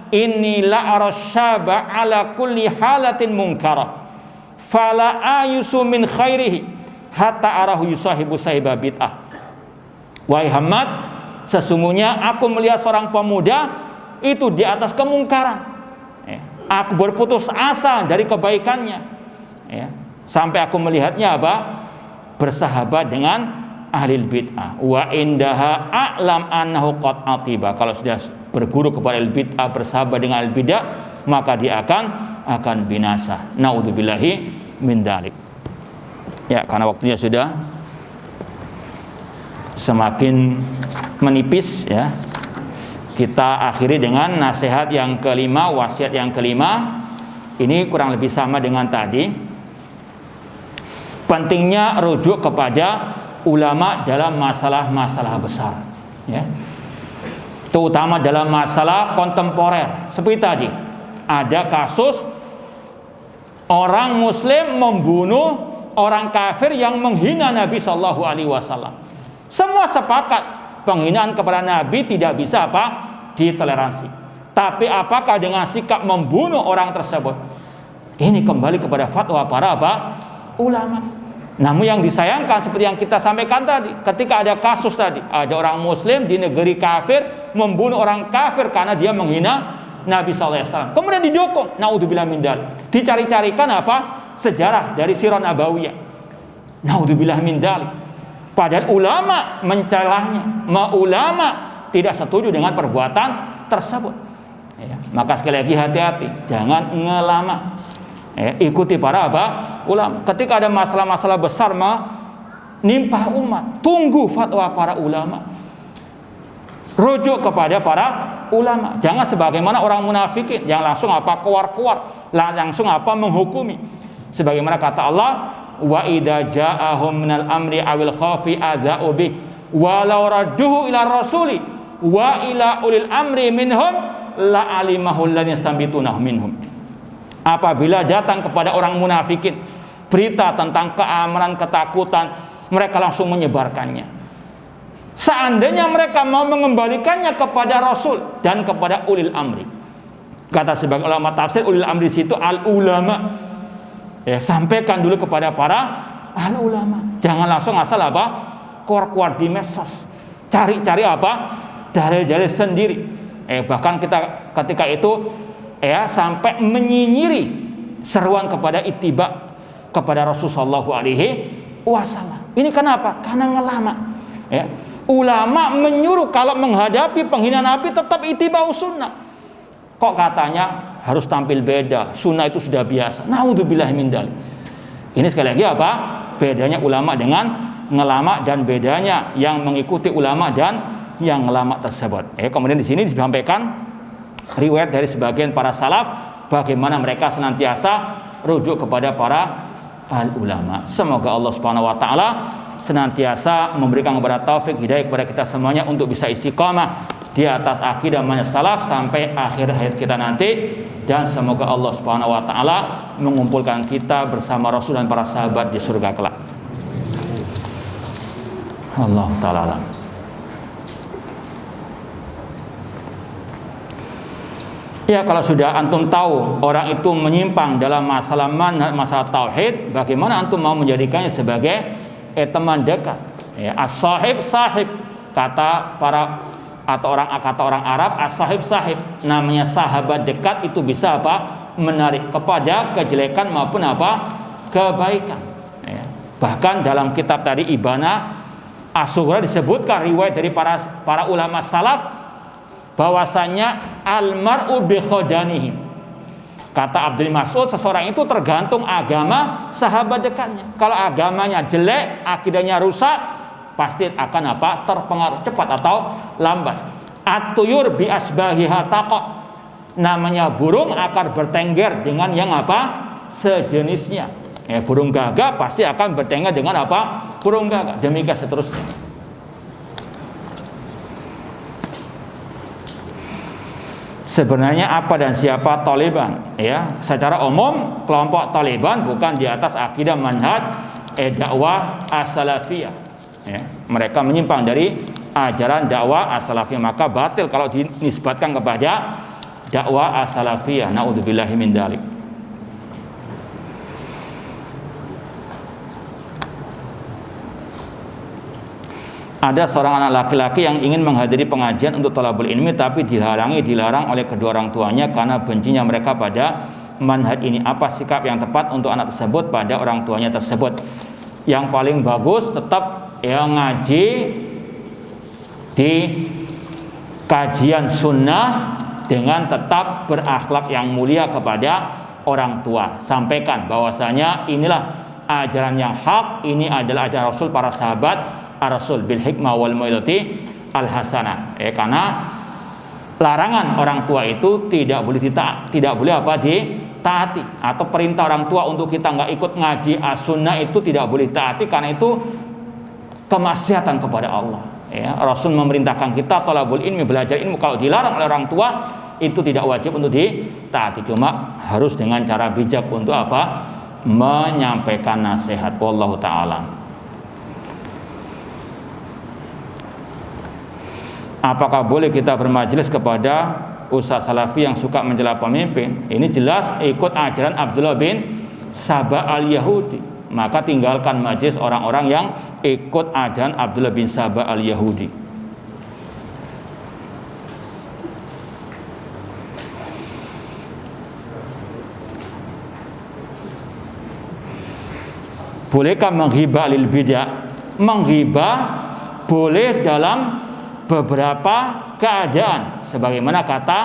inni la arasyaba ala kulli halatin munkarah, fala ayusu min khairihi hatta arahu yusahibu sahiba bid'ah. Wahai Hammad, sesungguhnya aku melihat seorang pemuda itu di atas kemungkaran. Aku berputus asa dari kebaikannya. Ya. Sampai aku melihatnya apa? Bersahabat dengan ahli bid'ah. Wa indaha a'lam annahu qad atiba. Kalau sudah berguru kepada ahli bid'ah, bersahabat dengan ahli bid'ah, maka dia akan binasa. Naudzubillahi min dzalik. Ya, karena waktunya sudah semakin menipis ya. Kita akhiri dengan nasihat yang kelima, wasiat yang kelima. Ini kurang lebih sama dengan tadi. Pentingnya rujuk kepada ulama dalam masalah-masalah besar ya. Terutama dalam masalah kontemporer. Seperti tadi, ada kasus orang muslim membunuh orang kafir yang menghina Nabi Shallallahu Alaihi Wasallam. Semua sepakat penghinaan kepada Nabi tidak bisa ditoleransi. Tapi apakah dengan sikap membunuh orang tersebut? Ini kembali kepada fatwa para ulama. Namun yang disayangkan seperti yang kita sampaikan tadi, ketika ada kasus tadi, ada orang muslim di negeri kafir membunuh orang kafir karena dia menghina Nabi SAW. Kemudian didukung, naudzubillah min dzalik. Dicari-carikan sejarah dari sirah nabawiyah. Naudzubillah min dzalik. Padahal ulama mencelahnya, ulama tidak setuju dengan perbuatan tersebut. Ya, maka sekali lagi hati-hati, jangan ngelama. Ikuti para ulama. Ketika ada masalah-masalah besar menimpa umat, tunggu fatwa para ulama. Rujuk kepada para ulama. Jangan sebagaimana orang munafikin yang langsung keluar-keluar, langsung menghukumi. Sebagaimana kata Allah, wa idza ja'ahum minal amri awil khafi adza'u bih walau radduhu ila rasuli wa ila ulil amri minhum la alimahul lan yastambitunahu minhum. Apabila datang kepada orang munafikin berita tentang keamanan, ketakutan, mereka langsung menyebarkannya. Seandainya mereka mau mengembalikannya kepada Rasul dan kepada ulil amri. Kata sebagian ulama tafsir, ulil amri situ al ulama. Ya, sampaikan dulu kepada para al ulama. Jangan langsung asal keluar-keluar di medsos. Cari-cari dalil-dalil sendiri. Bahkan kita ketika itu sampai menyinyiri seruan kepada ittiba kepada Rasulullah SAW. Ini kenapa? Karena ngelama. Ulama menyuruh kalau menghadapi penghinaan Nabi tetap ittiba sunnah. Kok katanya harus tampil beda? Sunnah itu sudah biasa. Naudzubillah min dzalik. Ini sekali lagi bedanya ulama dengan ngelama dan bedanya yang mengikuti ulama dan yang ngelama tersebut. Kemudian di sini disampaikan riwayat dari sebagian para salaf bagaimana mereka senantiasa rujuk kepada para ulama. Semoga Allah Subhanahu wa taala senantiasa memberikan kepada taufik hidayah kepada kita semuanya untuk bisa istiqamah di atas akidah manhaj salaf sampai akhir hayat kita nanti, dan semoga Allah Subhanahu wa taala mengumpulkan kita bersama Rasul dan para sahabat di surga kelak. Allah taala. Ya, kalau sudah antum tahu orang itu menyimpang dalam masalah manhaj, masalah tauhid, bagaimana antum mau menjadikannya sebagai teman dekat? As-sahib sahib, kata orang Arab, as-sahib sahib, namanya sahabat dekat itu bisa menarik kepada kejelekan maupun kebaikan. Bahkan dalam kitab tadi Ibana As-Sughra disebutkan riwayat dari para ulama salaf bahwasanya al-mar'u bi khadanihi. Kata Abdul Mas'ud, seseorang itu tergantung agama sahabat dekatnya. Kalau agamanya jelek, akidahnya rusak, pasti akan terpengaruh cepat atau lambat. At-tuyur bi asbahiha taqa. Namanya burung akan bertengger dengan yang sejenisnya. Burung gagak pasti akan bertengger dengan apa? Burung gagak. Demikian seterusnya. Sebenarnya apa dan siapa Taliban? Secara umum kelompok Taliban bukan di atas akidah manhaj dakwah as-salafiyah. Mereka menyimpang dari ajaran dakwah as-salafiyah, maka batil kalau dinisbatkan kepada dakwah as-salafiyah. Naudzubillahi min dzalik. Ada seorang anak laki-laki yang ingin menghadiri pengajian untuk thalabul ilmi tapi dilarang oleh kedua orang tuanya karena bencinya mereka pada manhaj ini. Apa sikap yang tepat untuk anak tersebut pada orang tuanya tersebut? Yang paling bagus tetap ngaji di kajian sunnah dengan tetap berakhlak yang mulia kepada orang tua. Sampaikan bahwasanya inilah ajaran yang hak, ini adalah ajaran Rasul, para sahabat Rasul bil hikmah wal mau'izati al hasanah. Karena larangan orang tua itu tidak boleh ditaati, atau perintah orang tua untuk kita nggak ikut ngaji as-sunnah itu tidak boleh ditaati karena itu kemaksiatan kepada Allah. Rasul memerintahkan kita thalabul ilmi, belajar ilmu. Kalau dilarang oleh orang tua itu tidak wajib untuk ditaati, cuma harus dengan cara bijak untuk apa? Menyampaikan nasihat. Wallahu ta'ala. Apakah boleh kita bermajelis kepada ustaz salafi yang suka mencela pemimpin? Ini jelas ikut ajaran Abdullah bin Sabah al-Yahudi. Maka tinggalkan majelis orang-orang yang ikut ajaran Abdullah bin Sabah al-Yahudi. Bolehkah menghibah lil bidah? Menghibah boleh dalam beberapa keadaan, sebagaimana kata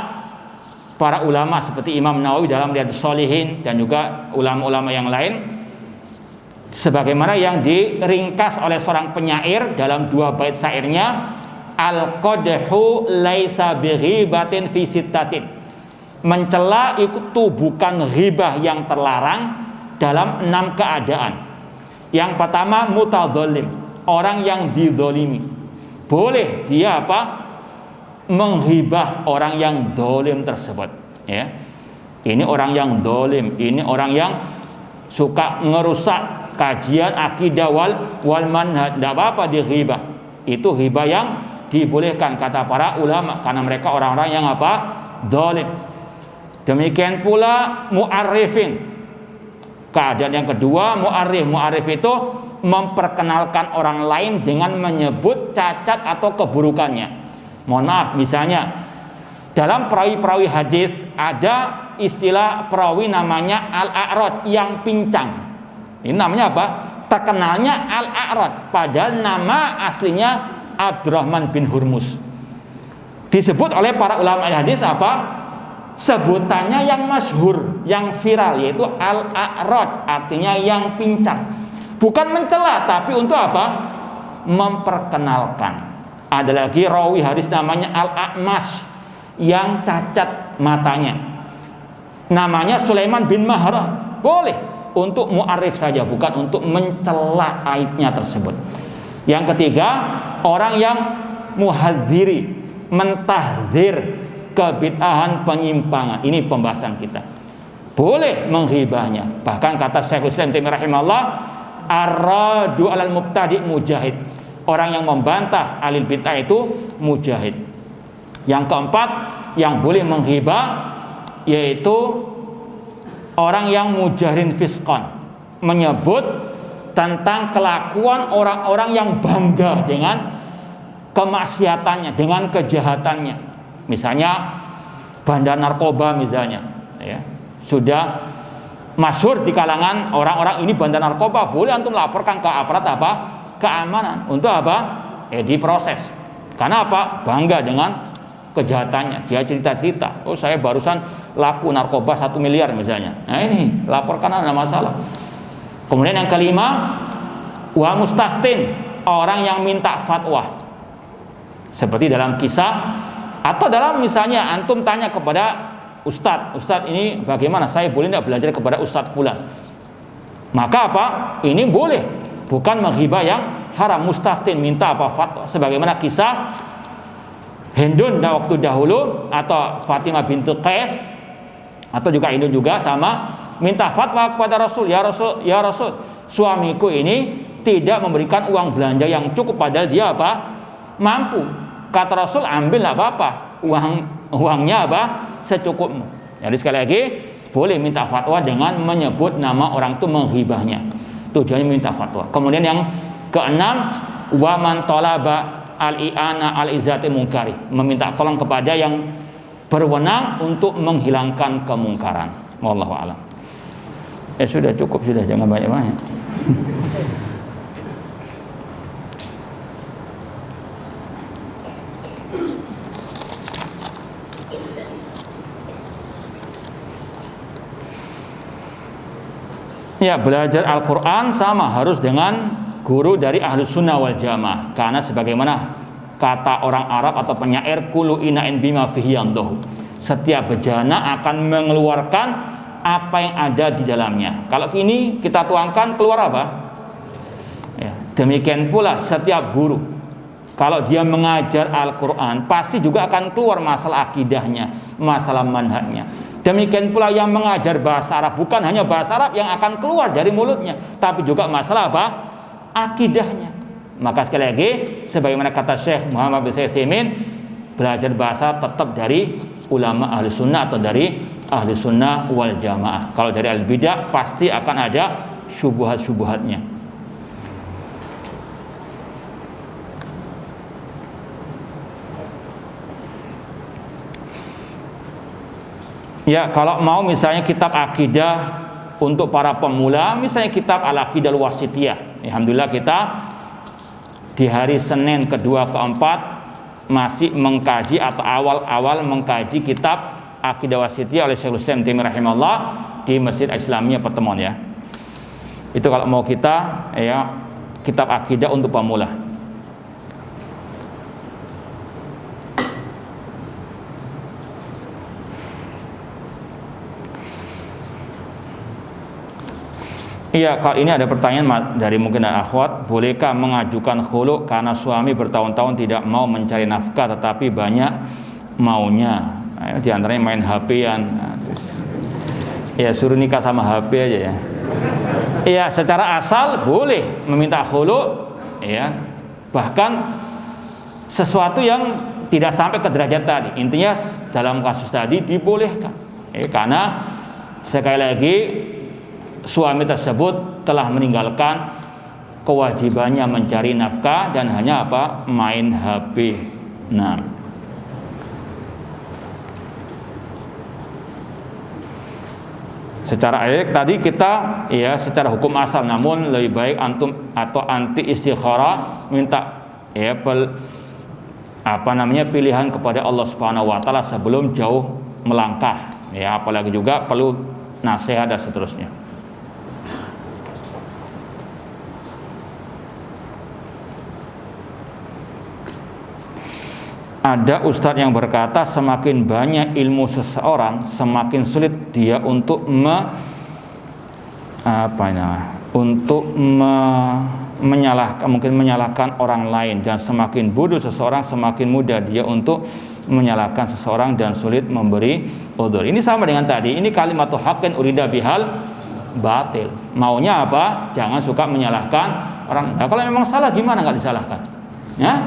para ulama seperti Imam Nawawi dalam Riyadhus Shalihin dan juga ulama-ulama yang lain, sebagaimana yang diringkas oleh seorang penyair dalam 2 bait syairnya, al-qadhu laisa bighibatin fi sittatin. Mencela itu bukan ghibah yang terlarang dalam 6 keadaan. Yang pertama mutadzalim, orang yang didolimi. Boleh dia menghibah orang yang dolim tersebut. Ini orang yang dolim, ini orang yang suka ngerusak kajian akidah wal manhaj. Tidak apa-apa dihibah. Itu hibah yang dibolehkan kata para ulama karena mereka orang-orang yang dolim. Demikian pula mu'arrifin. Keadaan yang kedua mu'arrif itu memperkenalkan orang lain dengan menyebut cacat atau keburukannya. Mohon maaf, misalnya dalam perawi-perawi hadis ada istilah perawi namanya al-a'raj, yang pincang. Ini namanya apa? Terkenalnya al-a'raj, padahal nama aslinya Abdurrahman bin Hurmus. Disebut oleh para ulama hadis sebutannya yang masyhur, yang viral, yaitu al-a'raj, artinya yang pincang. Bukan mencela, tapi untuk memperkenalkan. Ada lagi rawi hadis namanya al-a'mas, yang cacat matanya. Namanya Sulaiman bin Mahran. Boleh untuk mu'arif saja, bukan untuk mencela aibnya tersebut. Yang ketiga, orang yang muhadziri, mentahdzir kebid'ahan, penyimpangan. Ini pembahasan kita. Boleh menghibahnya. Bahkan kata Syekhul Islam Taimiyah rahimahullah, ar-radu alal mubtadi' mujahid. Orang yang membantah alil bid'ah itu mujahid. Yang keempat yang boleh menghibah yaitu orang yang mujahirin fiskon, menyebut tentang kelakuan orang-orang yang bangga dengan kemaksiatannya, dengan kejahatannya. Misalnya bandar narkoba misalnya, sudah masyhur di kalangan orang-orang ini bandar narkoba, boleh antum laporkan ke aparat keamanan untuk diproses. Karena bangga dengan kejahatannya. Dia cerita-cerita, oh saya barusan laku narkoba 1 miliar misalnya. Nah ini laporkan, ada masalah. Kemudian yang kelima, wa mustaftin, orang yang minta fatwa. Seperti dalam kisah atau dalam misalnya antum tanya kepada ustadz ini bagaimana, saya boleh tidak belajar kepada ustadz fulan? Maka apa? Ini boleh, bukan menghibah yang haram. Mustaftin minta apa? Fatwa. Sebagaimana kisah Hindun waktu dahulu atau Fatimah bintu Qais atau juga Hindun juga sama minta fatwa kepada Rasul. Ya Rasul, ya Rasul, suamiku ini tidak memberikan uang belanja yang cukup padahal dia apa? Mampu. Kata Rasul, ambil enggak apa-apa. Uangnya apa? Secukupmu. Jadi sekali lagi boleh minta fatwa dengan menyebut nama orang itu menghibahnya. Tujuannya minta fatwa. Kemudian yang keenam, wa man talaba al-i'ana al-izati munkari, meminta tolong kepada yang berwenang untuk menghilangkan kemungkaran. Wallahu a'lam. Sudah cukup, sudah, jangan banyak-banyak. Ya, belajar Al-Quran sama harus dengan guru dari Ahlus Sunnah wal Jamaah. Karena sebagaimana kata orang Arab atau penyair, kullu ina'in bima fihi yandahu, setiap bejana akan mengeluarkan apa yang ada di dalamnya. Kalau ini kita tuangkan, keluar apa? Ya, demikian pula setiap guru, kalau dia mengajar Al-Quran, pasti juga akan keluar masalah akidahnya, masalah manhajnya. Demikian pula yang mengajar bahasa Arab, bukan hanya bahasa Arab yang akan keluar dari mulutnya, tapi juga masalah apa? Akidahnya. Maka sekali lagi, sebagaimana kata Syekh Muhammad bin Utsaimin, belajar bahasa tetap dari ulama ahli sunnah atau dari ahli sunnah wal jamaah. Kalau dari ahli bidah pasti akan ada syubhat-syubhatnya. Ya, kalau mau misalnya kitab akidah untuk para pemula, misalnya kitab Al-Aqidah Al-Wasithiyah. Alhamdulillah kita di hari Senin kedua keempat masih mengkaji atau awal-awal mengkaji kitab Aqidah Wasithiyah oleh Syekhul Islam Taimiyah rahimahullah di Masjid Islamiyah Pertemuan ya. Itu kalau mau kita ya kitab akidah untuk pemula. Iya, kalau ini ada pertanyaan dari mungkin akhwat, bolehkah mengajukan khulu karena suami bertahun-tahun tidak mau mencari nafkah tetapi banyak maunya, di antaranya main HP-an. Ya suruh nikah sama HP aja ya. Iya, secara asal boleh meminta khulu, ya. Bahkan sesuatu yang tidak sampai ke derajat tadi. Intinya dalam kasus tadi dibolehkan. Karena sekali lagi suami tersebut telah meninggalkan kewajibannya mencari nafkah dan hanya apa? Main HP. Nah, secara ayat tadi kita ya secara hukum asal, namun lebih baik antum atau anti istikharah minta ya pilihan kepada Allah Subhanahu wa taala sebelum jauh melangkah. Ya, apalagi juga perlu nasihat dan seterusnya. Ada ustadz yang berkata semakin banyak ilmu seseorang semakin sulit dia untuk menyalahkan orang lain, dan semakin bodoh seseorang semakin mudah dia untuk menyalahkan seseorang dan sulit memberi udzur. Ini sama dengan tadi, ini kalimatu haqqin urida bihal batil. Maunya apa? Jangan suka menyalahkan orang. Nah, kalau memang salah gimana nggak disalahkan? Ya?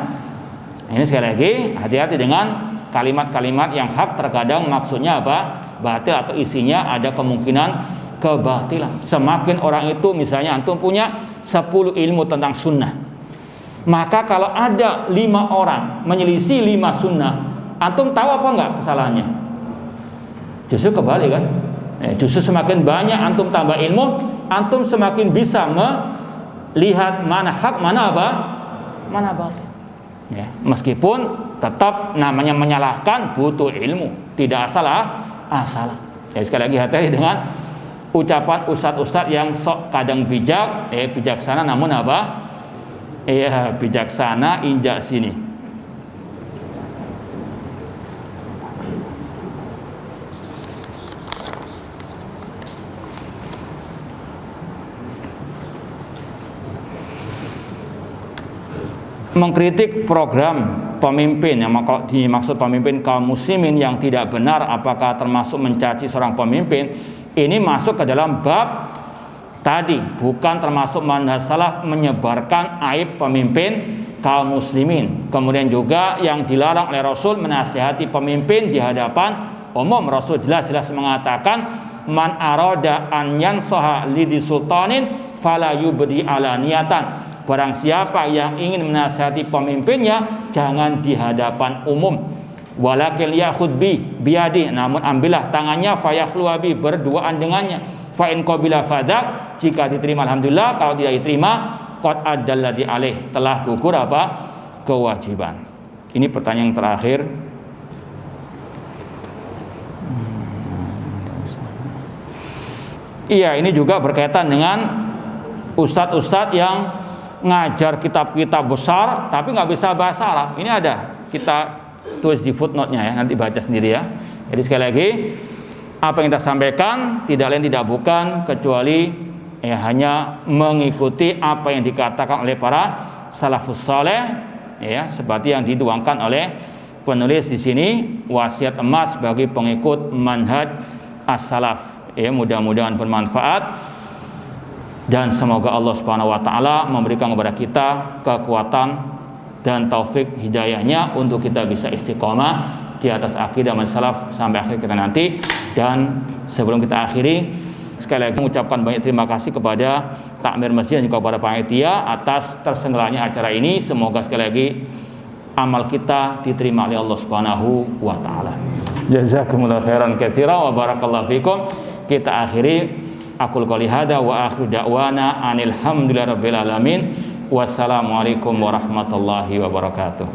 Ini sekali lagi hati-hati dengan kalimat-kalimat yang hak, terkadang maksudnya apa? Batil atau isinya ada kemungkinan kebatilan. Semakin orang itu misalnya antum punya 10 ilmu tentang sunnah, maka kalau ada 5 orang menyelisih 5 sunnah, antum tahu apa enggak kesalahannya? Justru kebalik kan? Justru semakin banyak antum tambah ilmu, antum semakin bisa melihat mana hak, mana apa? Mana batil. Ya, meskipun tetap namanya menyalahkan butuh ilmu, tidak asal. Jadi sekali lagi hati-hati dengan ucapan ustadz-ustadz yang sok kadang bijak, bijaksana namun apa? Bijaksana injak sini. mengkritik program pemimpin yang dimaksud pemimpin kaum muslimin yang tidak benar, apakah termasuk mencaci seorang pemimpin? Ini masuk ke dalam bab tadi, bukan termasuk manhaj salaf menyebarkan aib pemimpin kaum muslimin. Kemudian juga yang dilarang oleh Rasul menasihati pemimpin di hadapan umum. Rasul jelas-jelas mengatakan, man arada an yansaha lidi sultanin fala yubdi alaniyatan. Barang siapa yang ingin menasihati pemimpinnya, jangan di hadapan umum. Walakin yakhud biyadi, namun ambillah tangannya, fayakhluwa bi, berduaan dengannya. Fa in qabila fadak, jika diterima alhamdulillah, kalau tidak diterima qad addalladhi alaih, telah gugur apa? Kewajiban. Ini pertanyaan yang terakhir. Iya, ini juga berkaitan dengan ustadz-ustadz yang ngajar kitab-kitab besar tapi nggak bisa bahasa Arab. Ini ada, kita tulis di footnote-nya ya, nanti baca sendiri ya. Jadi sekali lagi, apa yang kita sampaikan tidak lain tidak bukan kecuali ya hanya mengikuti apa yang dikatakan oleh para salafus saleh ya, seperti yang dituangkan oleh penulis di sini, wasiat emas bagi pengikut manhaj as-salaf. Ya, mudah-mudahan bermanfaat. Dan semoga Allah Subhanahu wa taala memberikan kepada kita kekuatan dan taufik hidayahnya untuk kita bisa istiqomah di atas akidah manhaj salaf sampai akhir kita nanti. Dan sebelum kita akhiri, sekali lagi mengucapkan banyak terima kasih kepada takmir masjid dan juga kepada panitia atas terselenggaranya acara ini. Semoga sekali lagi amal kita diterima oleh Allah Subhanahu wa taala. Jazakumullahu khairan katsiran wa barakallahu fikum. Kita akhiri aqul qouli hadza wa akhiru da'wana anil hamdulillahi rabbil alamin. Wassalamualaikum warahmatullahi wabarakatuh.